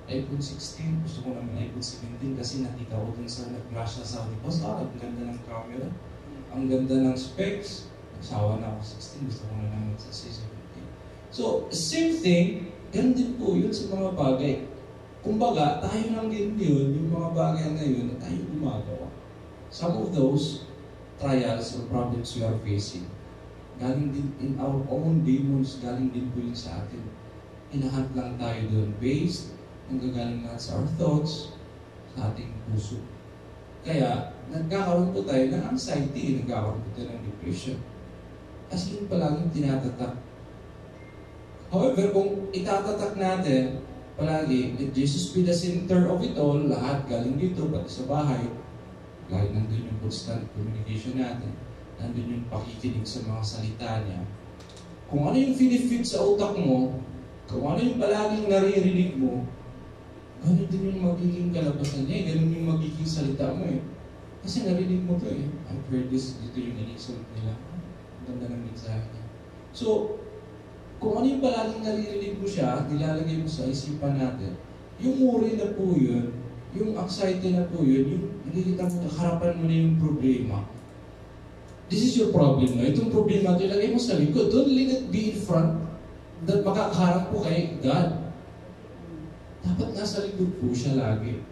Speaker 9: iPhone 16, gusto ko naman iPhone 17 kasi nakita ko dun sa nag-flash na Saudi Post, ang ganda ng camera, ang ganda ng specs. Nagsawa na ako 16, gusto ko na naman sa 17. So, same thing, ganun din po yun sa mga bagay. Kumbaga, tayo lang din yun, yung mga bagay na yun, na tayo gumagawa. Some of those trials or problems we are facing, galing din in our own demons, galing din po yun sa atin. Hinahunt lang tayo doon based ang gagaling natin sa our thoughts, sa ating puso. Kaya, nagkakaroon po tayo ng anxiety, nagkakaroon po tayo ng depression. Kasi yun palaging tinatatak. However, kung itatatak natin, palagi, let Jesus be the center of it all, lahat galing dito, pati sa bahay, lagi nandun yung constant communication natin, nandun yung pakikinig sa mga salita niya. Kung ano yung finifeed sa utak mo, kung ano yung palaging naririnig mo, ganun din yung magiging kalabasan niya, ganun yung magiging salita mo eh. Kasi narinig mo to eh. I've heard this, dito yung inisult nila. Ang ganda ng mensahe niya. So, kung ano yung palaging naririnig mo siya, nilalagay mo sa isipan natin, yung worry na po yun, yung anxiety na po yun, yung nakikita mo, harapan mo na yung problema. This is your problem na. Itong problema, ilagay mo sa likod. Don't let it be in front. That makakaharap po kay God. Dapat nasa likod po siya lagi.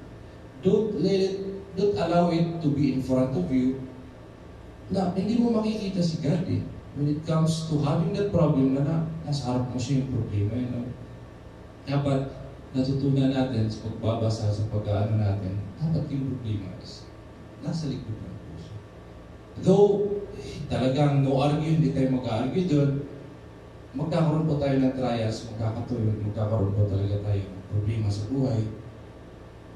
Speaker 9: Don't allow it to be in front of you. Na hindi mo makikita si God eh. When it comes to having that problem na nasa harap mo siya yung problema. You know? Dapat natutunan natin sa pagbabasa, sa pag-aano natin, dapat yung problema is nasa likod na po siya. Though, talagang no argue, hindi tayo mag-argue doon, magkakaroon po tayo ng trials, magkakaroon po talaga tayo ng problema sa buhay.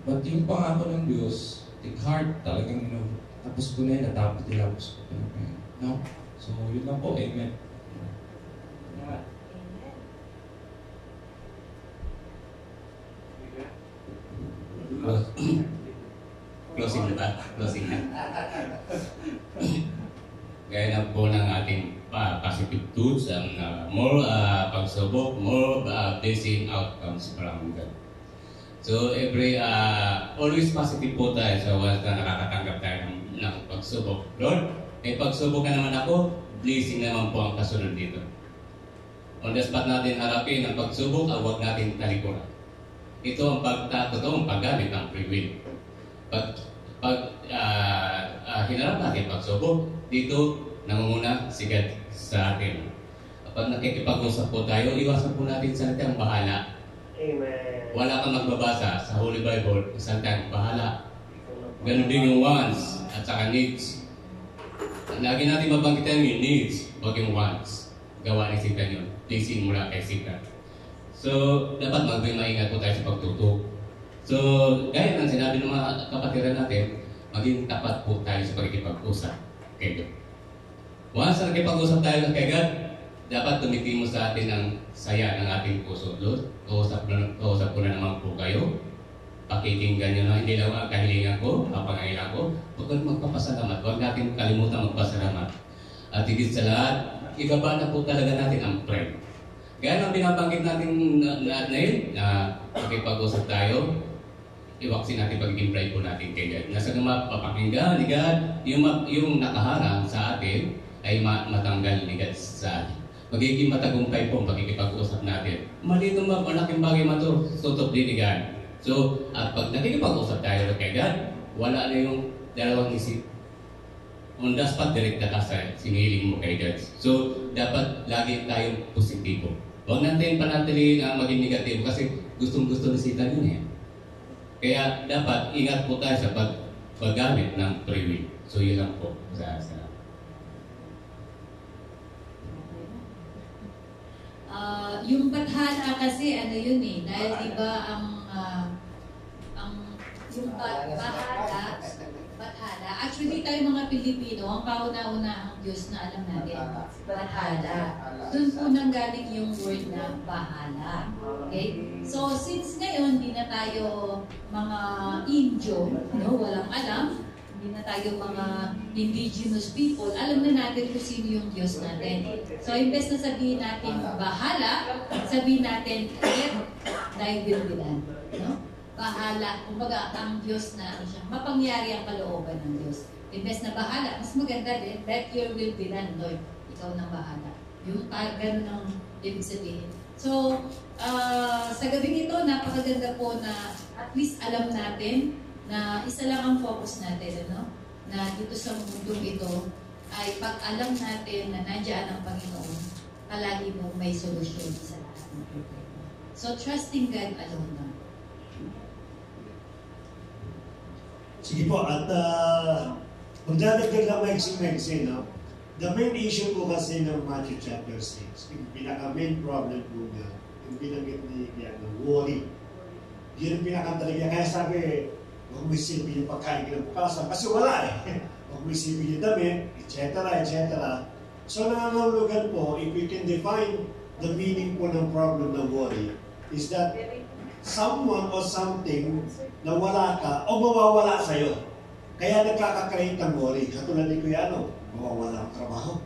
Speaker 9: But yung pangako ng Diyos, take heart, talagang tapos ko na yun, natapos ko na yun. No? So, yun lang po. Amen.
Speaker 10: Closing na ba? Closing na. Gaya na po ng ating positive tools, ang more pagsubok, more blessing outcomes from God. So always positive po tayo sa once na nakakatanggap tayo ng pagsubok. Lord, may pagsubok na naman ako, blessing naman po ang kasunod dito. On the spot natin harapin ang pagsubok, huwag natin talikuran. Ito ang totoong paggamit ng free will. Pag hinarap natin pagsubok, dito nangunguna si God sa atin. Kapag nakikipag-usap po tayo, iwasan po natin salitang bahala.
Speaker 1: Amen.
Speaker 10: Wala kang magbabasa sa Holy Bible, salitang bahala. Ganun din yung wants at saka needs. Lagi natin mabangkitan yung needs, huwag yung wants. Gawa ni Satan yun. Pleasing mula kay Satan. So, dapat maging maingat po tayo sa pagtuto. So, gaya ng sinabi ng mga kapatiran natin, maging tapat po tayo sa pagkikipag-usap kay God. Once na nakipag-usap tayo kay God, dapat tumitin mo sa atin ang saya ng ating puso. Lord, kausap ko na naman po kayo. Pakikinggan nyo na hindi lang ang kahilingan ko, kapangailan ko. Huwag magpapasalamat. Huwag natin kalimutan magpasalamat. At higit sa lahat, igaba na po talaga natin ang prayer. Gaya ng binabanggit natin na makipag-usap tayo, iwaksin natin pagiging pride po natin kay God. Nasa mapapakinggan ni God, yung nakaharang sa atin ay matanggal ni God sa atin. Magiging matagumpay po ang pagkikipag-usap natin. Malito malaking bagay matututok din ni God. So, pag nakikipag-usap tayo kay God, wala na yung dalawang isip. On the spot, direct na ka sa siniling mo kay God. So, dapat lagi tayong positibo. Huwag natin panatili na maging negatibo kasi gustong-gusto ni Satan yun eh. Kaya dapat ingat po tayo sa paggamit ng free will. So, yun lang po sa
Speaker 11: yung bathana kasi ano yun eh, dahil diba yung bathana, actually tayo mga Pilipino, ang kauna-una ang Diyos na alam natin, bathana. Doon po nanggaling yung word na bahala. Okay? So since ngayon, hindi na tayo mga Indio, no? Walang alam, hindi na tayo mga indigenous people, alam na natin kung sino yung Diyos natin. So, imbes na sabihin natin bahala, sabihin natin, let thy will be done. No? Bahala, kumbaga ang Diyos na siya, mapangyari ang kalooban ng Diyos. Imbes na bahala, mas maganda din, let your will be done, Lord. Ikaw nang bahala. Yung ganun ang ibig sabihin. So, sa gabing ito, napakaganda po na at least alam natin na isa lang ang focus natin, ano? Na dito sa mundong ito ay pag alam natin na nandiyan ang Panginoon, palagi mo may solusyon sa lahat ng problema. So, trusting God alone lang.
Speaker 1: Sige po, at magdadagdag lang maigsi, no? The main issue po kasi ng Matthew chapter 6, yung pinaka-main problem po niya, yung binanggit ni ng worry. Yun yung pinaka-talaga. Kaya sabi, huwag mo isipin yung pagkain kinabukasan kasi wala eh. Huwag mo isipin yung damit, etc. etc. So nangangahulugan po, if we can define the meaning po ng problem ng worry, is that someone or something na wala ka o mawawala sa'yo. Kaya nagkaka-create ng worry. Katulad ni Kuya, mawawala ang trabaho.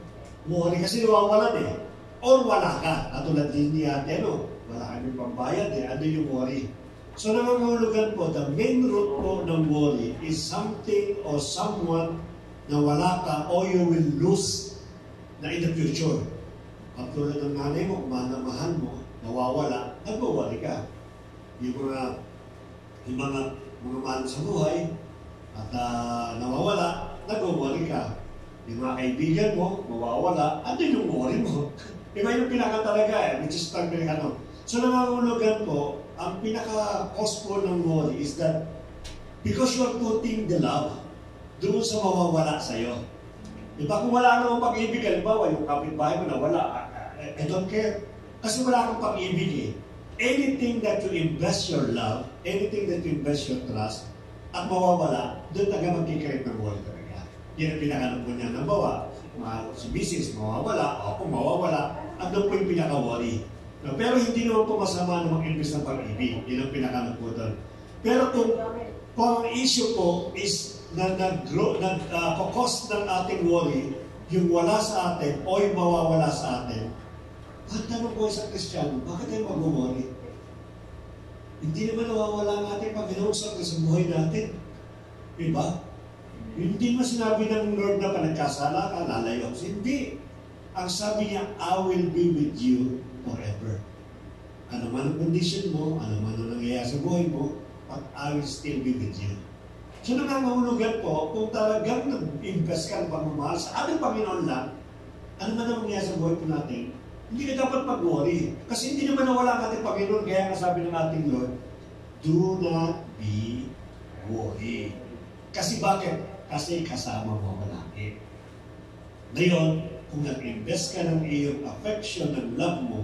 Speaker 1: Worry kasi nawawalan eh. Or wala ka. Katulad din ni Ate, wala kami pambayad eh. Ano yung worry? So nangangahulugan po, the main root po ng worry is something or someone na wala ka or you will lose na in the future. Katulad ng nanay mo, manamahan mo, nawawala, nag-worry ka. Yung mga mahal sa buhay at nawawala, nag-worry ka. Yung mga kaibigan mo, mawawala, ano yung worry mo? Diba yung pinaka-talaga which is pag-pinaka So nangangahulugan po, ang pinaka-cause po ng worry is that because you are putting the love doon sa mawawala sa'yo. Diba kung wala namang pag-ibig, halimbawa yung kapitbahay mo na wala, I don't care. Kasi wala kang pag-ibig eh. Anything that you invest your love, anything that you invest your trust, at mawawala, doon talaga magkikarit ng worry talaga. Yan ang pinaka-ano po niya. Nabawa,
Speaker 12: si Mrs. mawawala, o ako mawawala, andun po yung pinaka-worry. No, pero hindi naman po masama na mag-invest ng pag-ibig. Yun ang pinaka po doon. Pero kung ang issue po is na nag-cost ng ating worry, yung wala sa atin o yung mawawala sa atin, ang tanong po sa Kristiyano, bakit tayo mag-worry? Hindi naman nawawala ang ating Panginoon sa buhay natin. Diba? Hindi mo sinabi ng Lord na panagkasala ka, lalayo. Hindi. Ang sabi niya, I will be with you forever. Ano man ang condition mo, ano man ang nangyayari sa buhay mo, but I will still be with you. So nangangahulugan po, kung talagang nag-invest ka ng pagmamahal sa ating Panginoon lang, ano man ang mangyayari sa buhay po natin, hindi ka dapat mag-worry. Kasi hindi naman nawala ang ating Panginoon, kaya nga sabi ng ating Lord, do not be worried. Kasi bakit? Kasi kasama mo malaki. Ngayon, kung nag-invest ka ng iyong affection, ng love mo,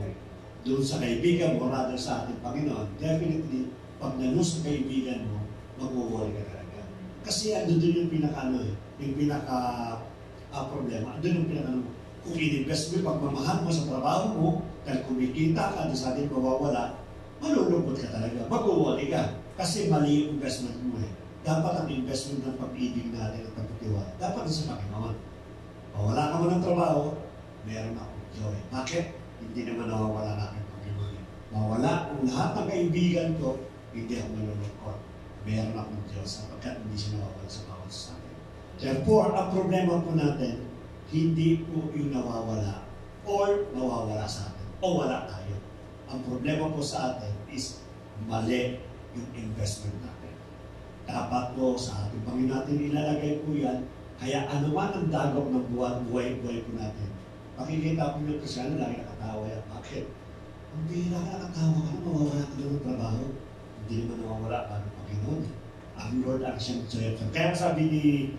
Speaker 12: doon sa kaibigan mo, rather sa ating Panginoon, definitely, pag nanus sa kaibigan mo, mag-worry ka talaga. Kasi doon yung pinaka-problema. Doon yung pinaka-ano. Kung in-invest mo, pagmamahal mo sa trabaho mo, dahil kumikita ka, doon sa ating mawawala, malulungkot ka talaga, mag-worry ka. Kasi mali yung investment mo eh. Dapat ang investment ng pag-ibig natin at pagtitiwala, dapat sa Panginoon. Wala ka mo ng trabaho, meron akong joy. Bakit? Hindi naman nawawala na aking Panginoon. Mawala ang lahat ng kaibigan ko, hindi ako malulungkot. Meron akong Diyos sapagkat hindi siya nawawala sa bawat sa akin. Therefore, ang problema po natin, hindi po yung nawawala or nawawala sa atin o wala tayo. Ang problema po sa atin is mali yung investment natin. Dapat po sa ating Panginoon natin ilalagay po yan. Kaya ano man ang dagok ng buhay po natin. Pakikita po yung Kristyano, lagi nakatawa yan. Bakit? Ang bihira ka nakatawa ka na, mawawala ka ng trabaho. Hindi naman nawawala ka ng Panginoon. Ang Lord ang siyang joy. Kaya sabi ni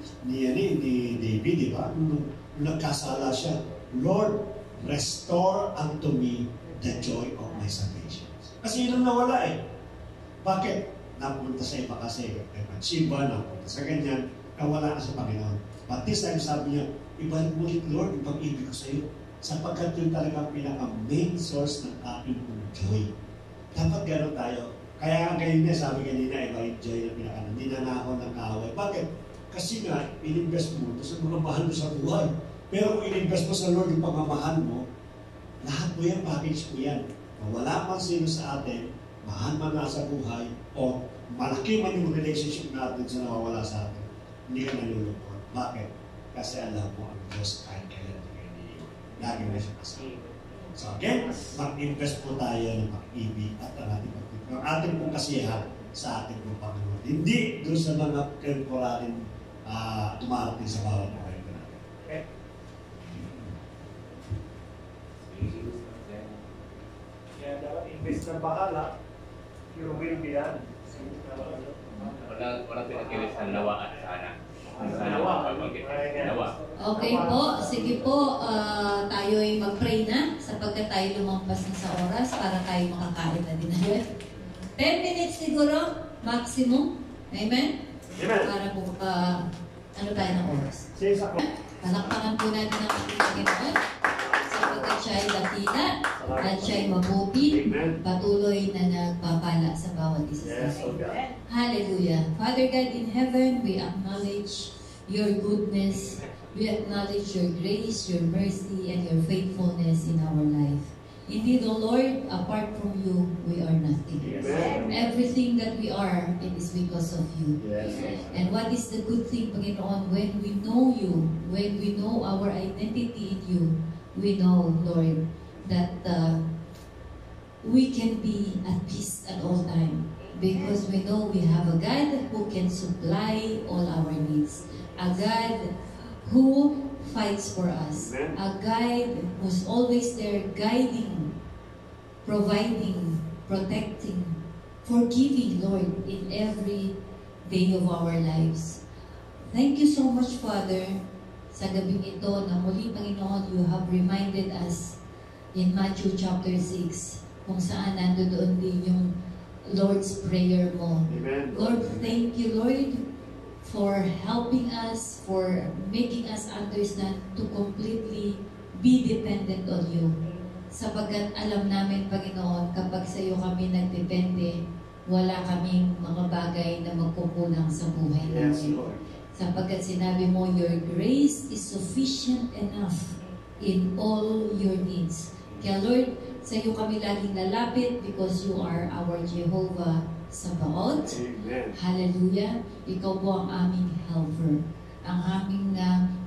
Speaker 12: David, di ba? Nung nagkasala siya, Lord, restore unto me the joy of my salvation. Kasi yun ang nawala eh. Bakit? Napunta sa iba kasi, kay Bathsheba, napunta sa ganyan, nawala na sa Panginoon. But this time sabi niya, ibalik mo ulit Lord, yung pag-ibig ko sa iyo. Sapagkat yun talaga ang pinaka-main source ng aking joy. Dapat gano'n tayo. Kaya ang ganyan niya, sabi kanina, iba yung joy na pinaka-ano. Hindi na ako ng kaaway. Bakit? Kasi nga, in-invest mo ito sa mga mahal mo sa buhay. Pero kung in-invest mo sa Lord yung pagmamahal mo, lahat mo yan, package mo yan. Wala man sino sa atin, mahal man nasa buhay, o malaki man yung relationship natin sa nawawala sa atin, hindi ka nalulungkot. Bakit? Kasi alam mo ang Diyos kahit kailan hindi lagi na siya kasama. So again, mag-invest po tayo ng pag-ibig at ang ating pong kasiyahan sa ating pong Panginoon. Hindi doon sa mga temporary tumarating sa bawat buhay ko natin. Okay?
Speaker 2: Kaya dapat invest ng bahala, you will be yan.
Speaker 3: Walang pinagkilisan lawa at sana. Nawa.
Speaker 11: Okay po, sige po, tayo'y mag-pray na sapagkat tayo lumampas na sa oras para tayo makakain na din agad. 10 minutes siguro, maximum. Amen?
Speaker 2: Amen.
Speaker 11: Para po ano tayo ng oras. Palakpakan po natin ang ating Panginoon sapagkat siya ay dakila at siya ay mabuti, patuloy na nagpapala sa bawat isa sa atin. Hallelujah. Father God in heaven, we acknowledge your goodness, we acknowledge your grace, your mercy, and your faithfulness in our life. Indeed, O Lord, apart from you, we are nothing. Amen. Everything that we are, it is because of you.
Speaker 2: Yes.
Speaker 11: And what is the good thing, Panginoon, when we know you, when we know our identity in you, we know, Lord, that we can be at peace at all times. Because we know we have a God who can supply all our needs. A God who fights for us. A God who's always there guiding, providing, protecting, forgiving, Lord, in every day of our lives. Thank you so much, Father, sa gabing ito na muli, Panginoon, you have reminded us in Matthew chapter 6 kung saan nandoon din yung Lord's Prayer mo.
Speaker 2: Amen.
Speaker 11: Lord, thank you, Lord, for helping helping us, for making us understand to completely be dependent on you. Sapagkat alam namin, Panginoon, kapag sa iyo kami nagdepende, wala kaming mga bagay na magkukulang sa buhay namin. Sapagkat sinabi mo, your grace is sufficient enough in all your needs. Kaya Lord, sa iyo kami laging lalapit because you are our Jehovah Sabaoth. Hallelujah. Ikaw po ang aming helper. Ang aming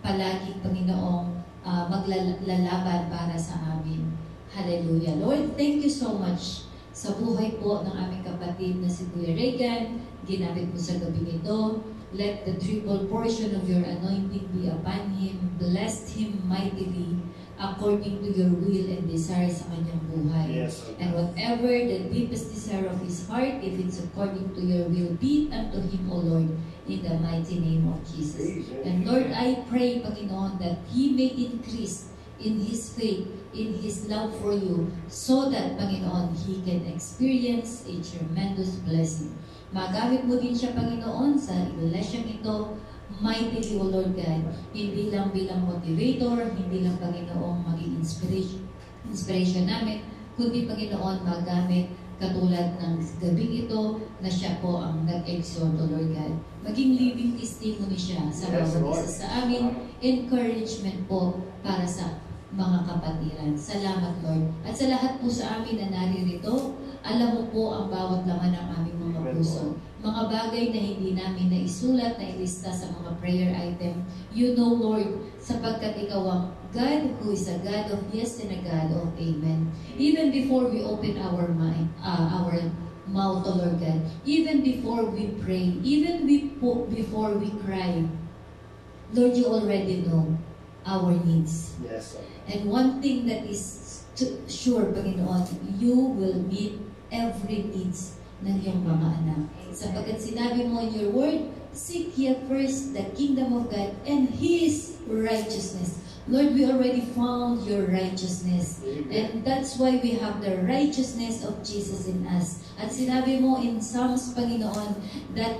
Speaker 11: palaging Panginoong maglalaban para sa amin. Hallelujah. Lord, thank you so much sa buhay po ng aming kapatid na si Kuya Regan. Ginamit mo sa gabi nito. Let the triple portion of your anointing be upon him. Bless him mightily according to your will and desire sa kanyang buhay.
Speaker 1: Yes, okay.
Speaker 11: And whatever the deepest desire of his heart, if it's according to your will, be unto him, O Lord, in the mighty name of Jesus. And Lord, I pray, Panginoon, that he may increase in his faith, in his love for you, so that, Panginoon, he can experience a tremendous blessing. Magamit mo din siya, Panginoon, sa iglesyang ito, mightily, O Lord God, hindi lang bilang motivator, hindi lang, Panginoon, maging inspiration namin, kundi, Panginoon, magamit katulad ng gabing ito na siya po ang nag-exhort, O Lord God. Maging living testimony siya sa bawat isa sa amin, encouragement po para sa mga kapatiran. Salamat, Lord. At sa lahat po sa amin na naririto, alam mo po ang bawat laman ng aming mga puso. Mga bagay na hindi namin naisulat, na ilista sa mga prayer item. You know, Lord, sapagkat ikaw ang God who is a God of yes and a God of amen. Even before we open our mind, our mouth, O Lord God, even before we pray, even before we cry, Lord, you already know our needs.
Speaker 1: Yes, sir.
Speaker 11: And one thing that is sure, Panginoon, you will meet every needs ng iyong mga anak. Sapagkat sinabi mo in your word, seek ye first the kingdom of God and His righteousness. Lord, we already found your righteousness. And that's why we have the righteousness of Jesus in us. At sinabi mo in Psalms, Panginoon, that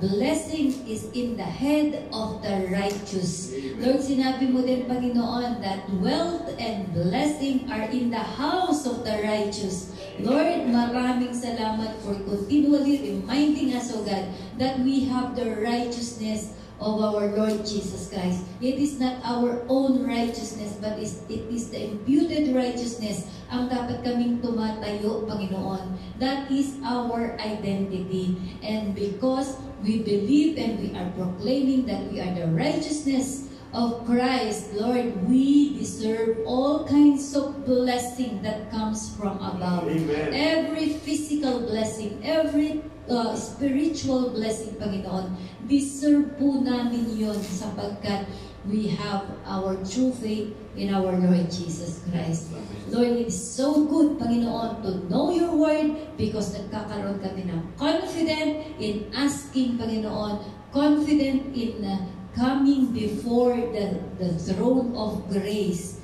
Speaker 11: blessing is in the head of the righteous. Lord, sinabi mo din, Panginoon, that wealth and blessing are in the house of the righteous. Lord, maraming salamat for continually reminding us, O God, that we have the righteousness of our Lord Jesus Christ. It is not our own righteousness, but it is the imputed righteousness ang dapat kaming tumatayo, Panginoon. That is our identity. And because we believe and we are proclaiming that we are the righteousness of Christ, Lord, we deserve all kinds of blessing that comes from above.
Speaker 1: Amen.
Speaker 11: Every physical blessing, every spiritual blessing, Panginoon, deserve po namin yon sapagkat we have our true faith in our Lord Jesus Christ. Lord, it is so good, Panginoon, to know your word because nagkakaroon kami ng confident in asking, Panginoon, confident in coming before the throne of grace.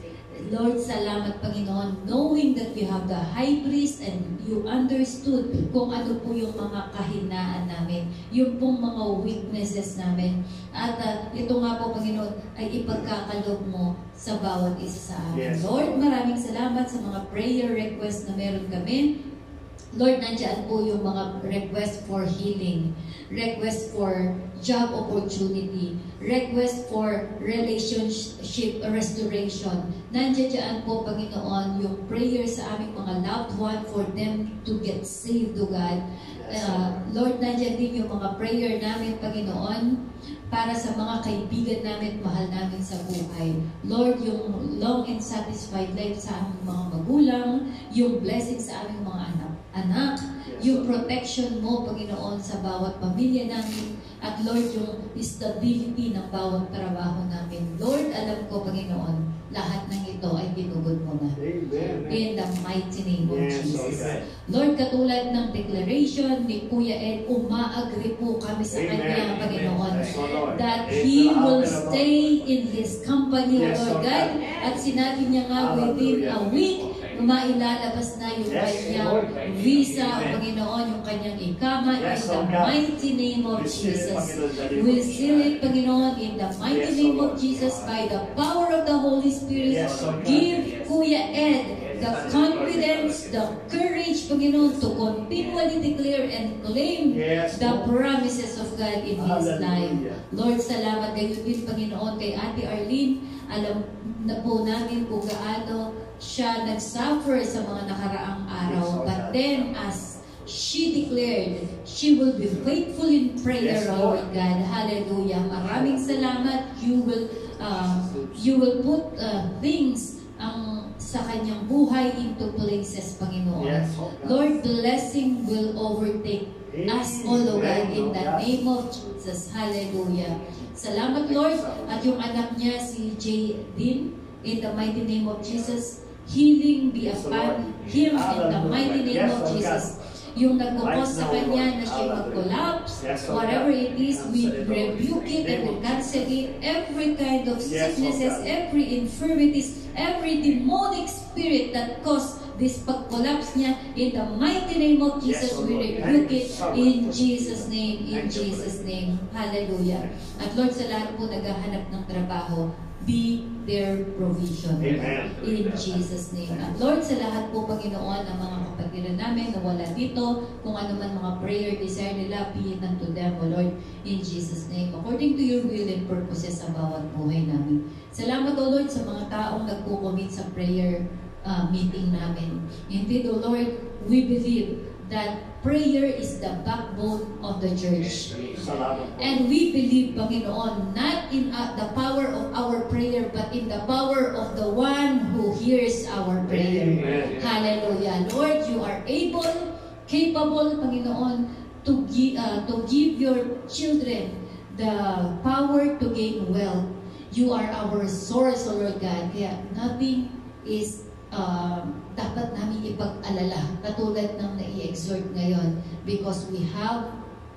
Speaker 11: Lord, salamat, Panginoon, knowing that you have the high priest and you understood kung ano po yung mga kahinaan namin, yung pong mga weaknesses namin. At ito nga po, Panginoon, ay ipagkakalob mo sa bawat isa sa amin. Yes. Lord, maraming salamat sa mga prayer requests na meron kami. Lord, nandiyan po yung mga request for healing, request for job opportunity, request for relationship restoration. Nandiyan po, Panginoon, yung prayer sa aming mga loved one for them to get saved, to God. Lord, nandiyan din yung mga prayer namin, Panginoon, para sa mga kaibigan namin, mahal namin sa buhay. Lord, yung long and satisfied life sa aming mga magulang, yung blessing sa aming mga anak, yung protection mo, Panginoon, sa bawat pamilya namin, at Lord, yung stability ng bawat trabaho namin. Lord, alam ko, Panginoon, lahat ng ito ay tinugod mo na.
Speaker 1: Amen.
Speaker 11: In the mighty name of Jesus.
Speaker 1: Amen.
Speaker 11: Lord, katulad ng declaration ni Kuya Ed, umaagree po kami sa kanya, Panginoon, that he will stay in His company, Lord God. At sinabi niya nga, within a week, mailalabas na yung kanyang visa, Panginoon, yung kanyang ikama, in the mighty name of Jesus. We seal it, Panginoon, in the mighty name of Jesus, by the power of the Holy Spirit. Give Kuya Ed the confidence, the courage, Panginoon, to continually declare and claim the promises of God in his life. Lord, salamat kayo din, Panginoon, kay Ate Arlene. Alam na po namin kung gaano siya nag-suffer sa mga nakaraang araw. But then, as she declared, she will be faithful in prayer, Lord God. Hallelujah. Maraming salamat. You will put things sa kanyang buhay into places, Panginoon. Lord, blessing will overtake us all, O God, in the name of Jesus. Hallelujah. Salamat, Lord. At yung anak niya, si J. Dean, in the mighty name of Jesus, healing be upon him in the mighty name of Jesus. Yung nagkukos sa kanya na siya mag-collapse, whatever it is, we rebuke it and we cancel it. Every kind of sicknesses, every infirmities, every demonic spirit that caused this pag-collapse niya, in the mighty name of Jesus, we rebuke it in Jesus' name, in Jesus' name. Hallelujah. At Lord, sa lahat po naghahanap ng trabaho, be their provision.
Speaker 12: Amen.
Speaker 11: In Jesus' name. At Lord, sa lahat po, Panginoon, ng mga kapatiran namin na wala dito, kung ano man mga prayer desire nila, be it unto them, O Lord, in Jesus' name. According to your will and purposes sa bawat buhay namin. Salamat, O Lord, sa mga taong nagpo-commit sa prayer meeting namin. Indeed, O Lord, we believe that prayer is the backbone of the church. And we believe, Panginoon, not in the power of our prayer, but in the power of the one who hears our prayer. Amen. Hallelujah. Lord, you are able, capable, Panginoon, to give your children the power to gain wealth. You are our source, O Lord God. Kaya nothing is dapat namin ipag-alala katulad ng nai-exhort ngayon because we have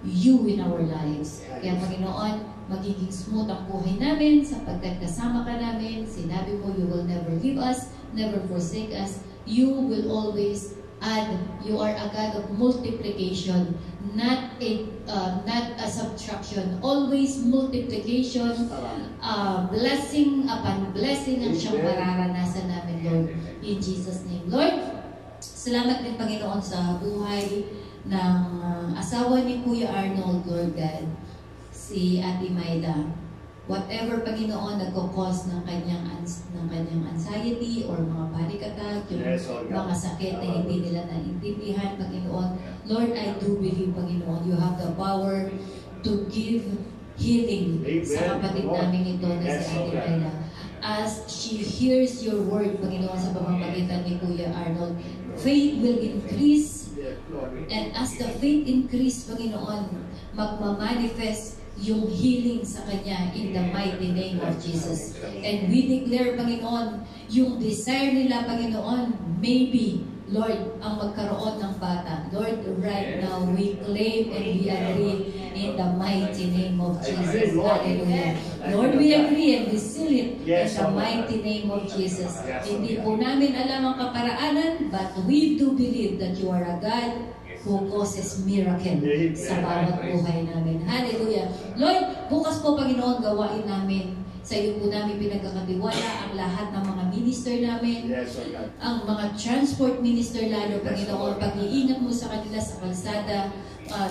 Speaker 11: you in our lives. Kaya Panginoon, magiging smooth ang buhay namin sapagkat kasama ka namin. Sinabi mo, you will never leave us, never forsake us. You will always add. You are a God of multiplication, not a subtraction. Always multiplication, blessing upon blessing ang siyang mararanasan namin, Lord. In Jesus' name. Lord, salamat din, Panginoon, sa buhay ng asawa ni Kuya Arnold, Lord God, si Ate Maida. Whatever, Panginoon, nagkakos ng kanyang anxiety or mga panic attack, yung mga sakit na hindi nila naiintindihan, Panginoon. Lord, I do believe, Panginoon, you have the power to give healing sa kapatid namin ito na si Ate Maida. As she hears your word, Panginoon, sa pamamagitan ni Kuya Arnold, faith will increase. And as the faith increase, Panginoon, magmamanifest yung healing sa kanya in the mighty name of Jesus. And we declare, Panginoon, yung desire nila, Panginoon, maybe, Lord, ang magkaroon ng bata. Lord, right now, we claim and we agree in the mighty name of Jesus. Hallelujah. Lord, we agree and we seal it in the mighty name of Jesus. Hindi po namin alam ang kaparaanan, but we do believe that you are a God who causes miracle sa bawat buhay namin. Hallelujah. Lord, bukas po, Panginoon, gawain namin. Sa iyo po namin pinagkakatiwala ang lahat ng mga minister namin, ang mga transport minister lalo, Panginoon, pag-iingat mo sa kanila sa kalsada,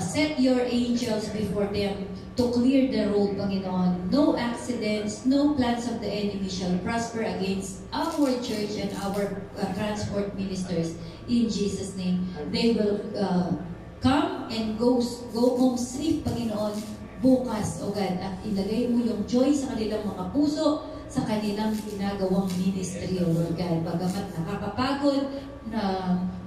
Speaker 11: set your angels before them to clear the road, Panginoon. No accidents, no plans of the enemy shall prosper against our church and our transport ministers. In Jesus' name, they will come and go home safe, Panginoon, bukas, O God, at ilagay mo yung joy sa kanilang mga puso, sa kanilang ginagawang ministry, O Lord God. Bagamat nakakapagod,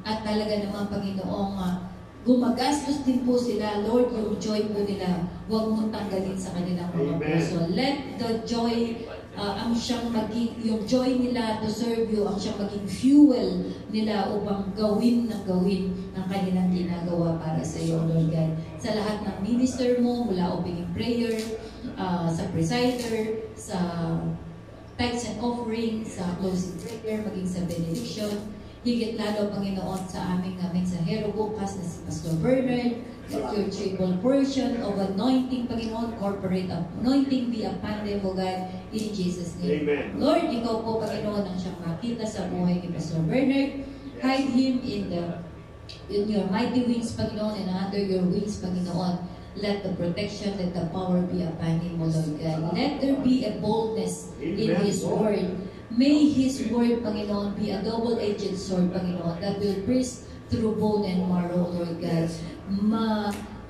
Speaker 11: at talaga naman, Panginoong, gumagastos din po sila, Lord, yung joy po nila, huwag mong tanggalin sa kanilang mga puso. Let the joy, ang siyang maging, yung joy nila to serve you, ang siyang maging fuel nila upang gawin ang kanilang ginagawa para sa iyo, Lord God. Sa lahat ng minister mo, mula opening prayer, sa presider, sa tithes and offering, sa closing prayer, maging sa benediction, Higit lalo, Panginoon, sa aming mensahero bukas na si Pastor Bernard, that your triple portion of anointing, Panginoon, corporate anointing be upon them, O God, in Jesus' name.
Speaker 12: Amen.
Speaker 11: Lord, ikaw po, Panginoon, ang siyang makita sa buhay ni Pastor Bernard. Hide him in your mighty wings, Panginoon, and under your wings, Panginoon. Let the protection, let the power be upon him, O Lord God. Let there be a boldness in his word. May his word, Panginoon, be a double-edged sword, Panginoon, that will pierce through bone and marrow, Lord God.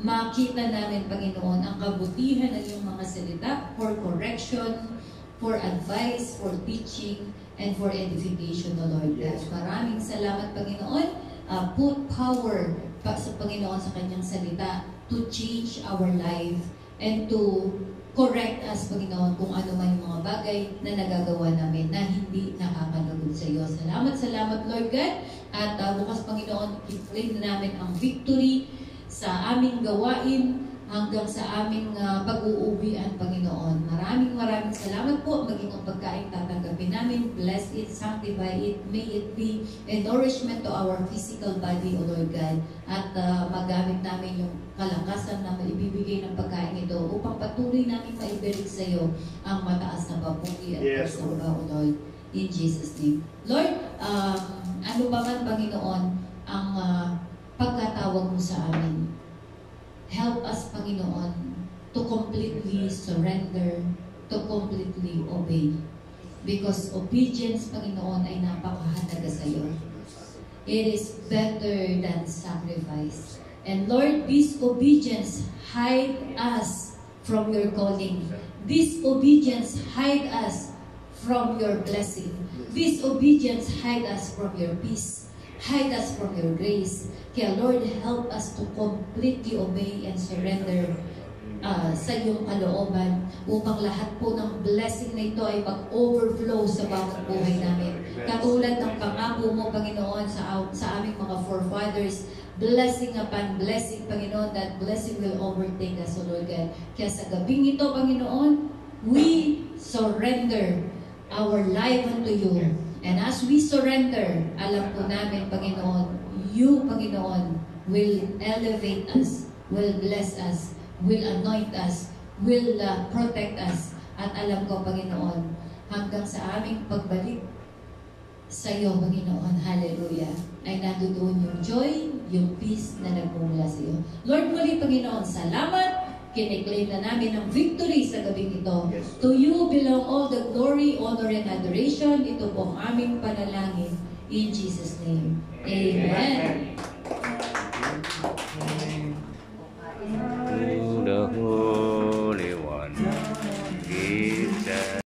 Speaker 11: Makita namin, Panginoon, ang kabutihan ng iyong mga salita for correction, for advice, for teaching, and for edification, O Lord God. Maraming salamat, Panginoon. Put power sa Panginoon sa kanyang salita to change our life and to correct us, Panginoon, kung ano man yung mga bagay na nagagawa namin na hindi nakakalugod sa iyo. Salamat, Lord God. At bukas, Panginoon, i-claim na namin ang victory sa aming gawain hanggang sa aming pag-uuwian, Panginoon. Maraming salamat po. Maging ang pagkain tatanggapin namin. Bless it, sanctify it. May it be a nourishment to our physical body, O Lord God. At magamit namin yung kalakasan na maibibigay ng pagkain ito upang patuloy namin maibirig sa iyo ang mataas na papuri at pagsamba, O Lord. In Jesus' name. Lord, ano ba man, Panginoon, ang pagkatawag mo sa amin? Help us, Panginoon, to completely surrender, to completely obey. Because obedience, Panginoon, ay napakahalaga sa iyo. It is better than sacrifice. And Lord, this obedience hide us from your calling. This obedience hide us from your blessing. This obedience hide us from your peace. Hide us from your grace. Kaya Lord, help us to completely obey and surrender sa iyong kalooban upang lahat po ng blessing na ito ay mag-overflow sa bawat buhay namin. Katulad ng pangako mo, Panginoon, sa aming mga forefathers, blessing upon blessing, Panginoon, that blessing will overtake us, O Lord God. Kaya sa gabing ito, Panginoon, we surrender our life unto you. And as we surrender, alam po namin, Panginoon, you, Panginoon, will elevate us, will bless us, will anoint us, will protect us. At alam ko, Panginoon, hanggang sa aming pagbalik sa iyo, Panginoon, hallelujah, ay nandoon yung joy, yung peace na nagmumula sa iyo. Lord, muli, Panginoon, salamat. Kiniklaim na namin ang victory sa gabing ito. To you belong all the glory, honor, and adoration. Ito po ang aming panalangin. In Jesus' name. Amen.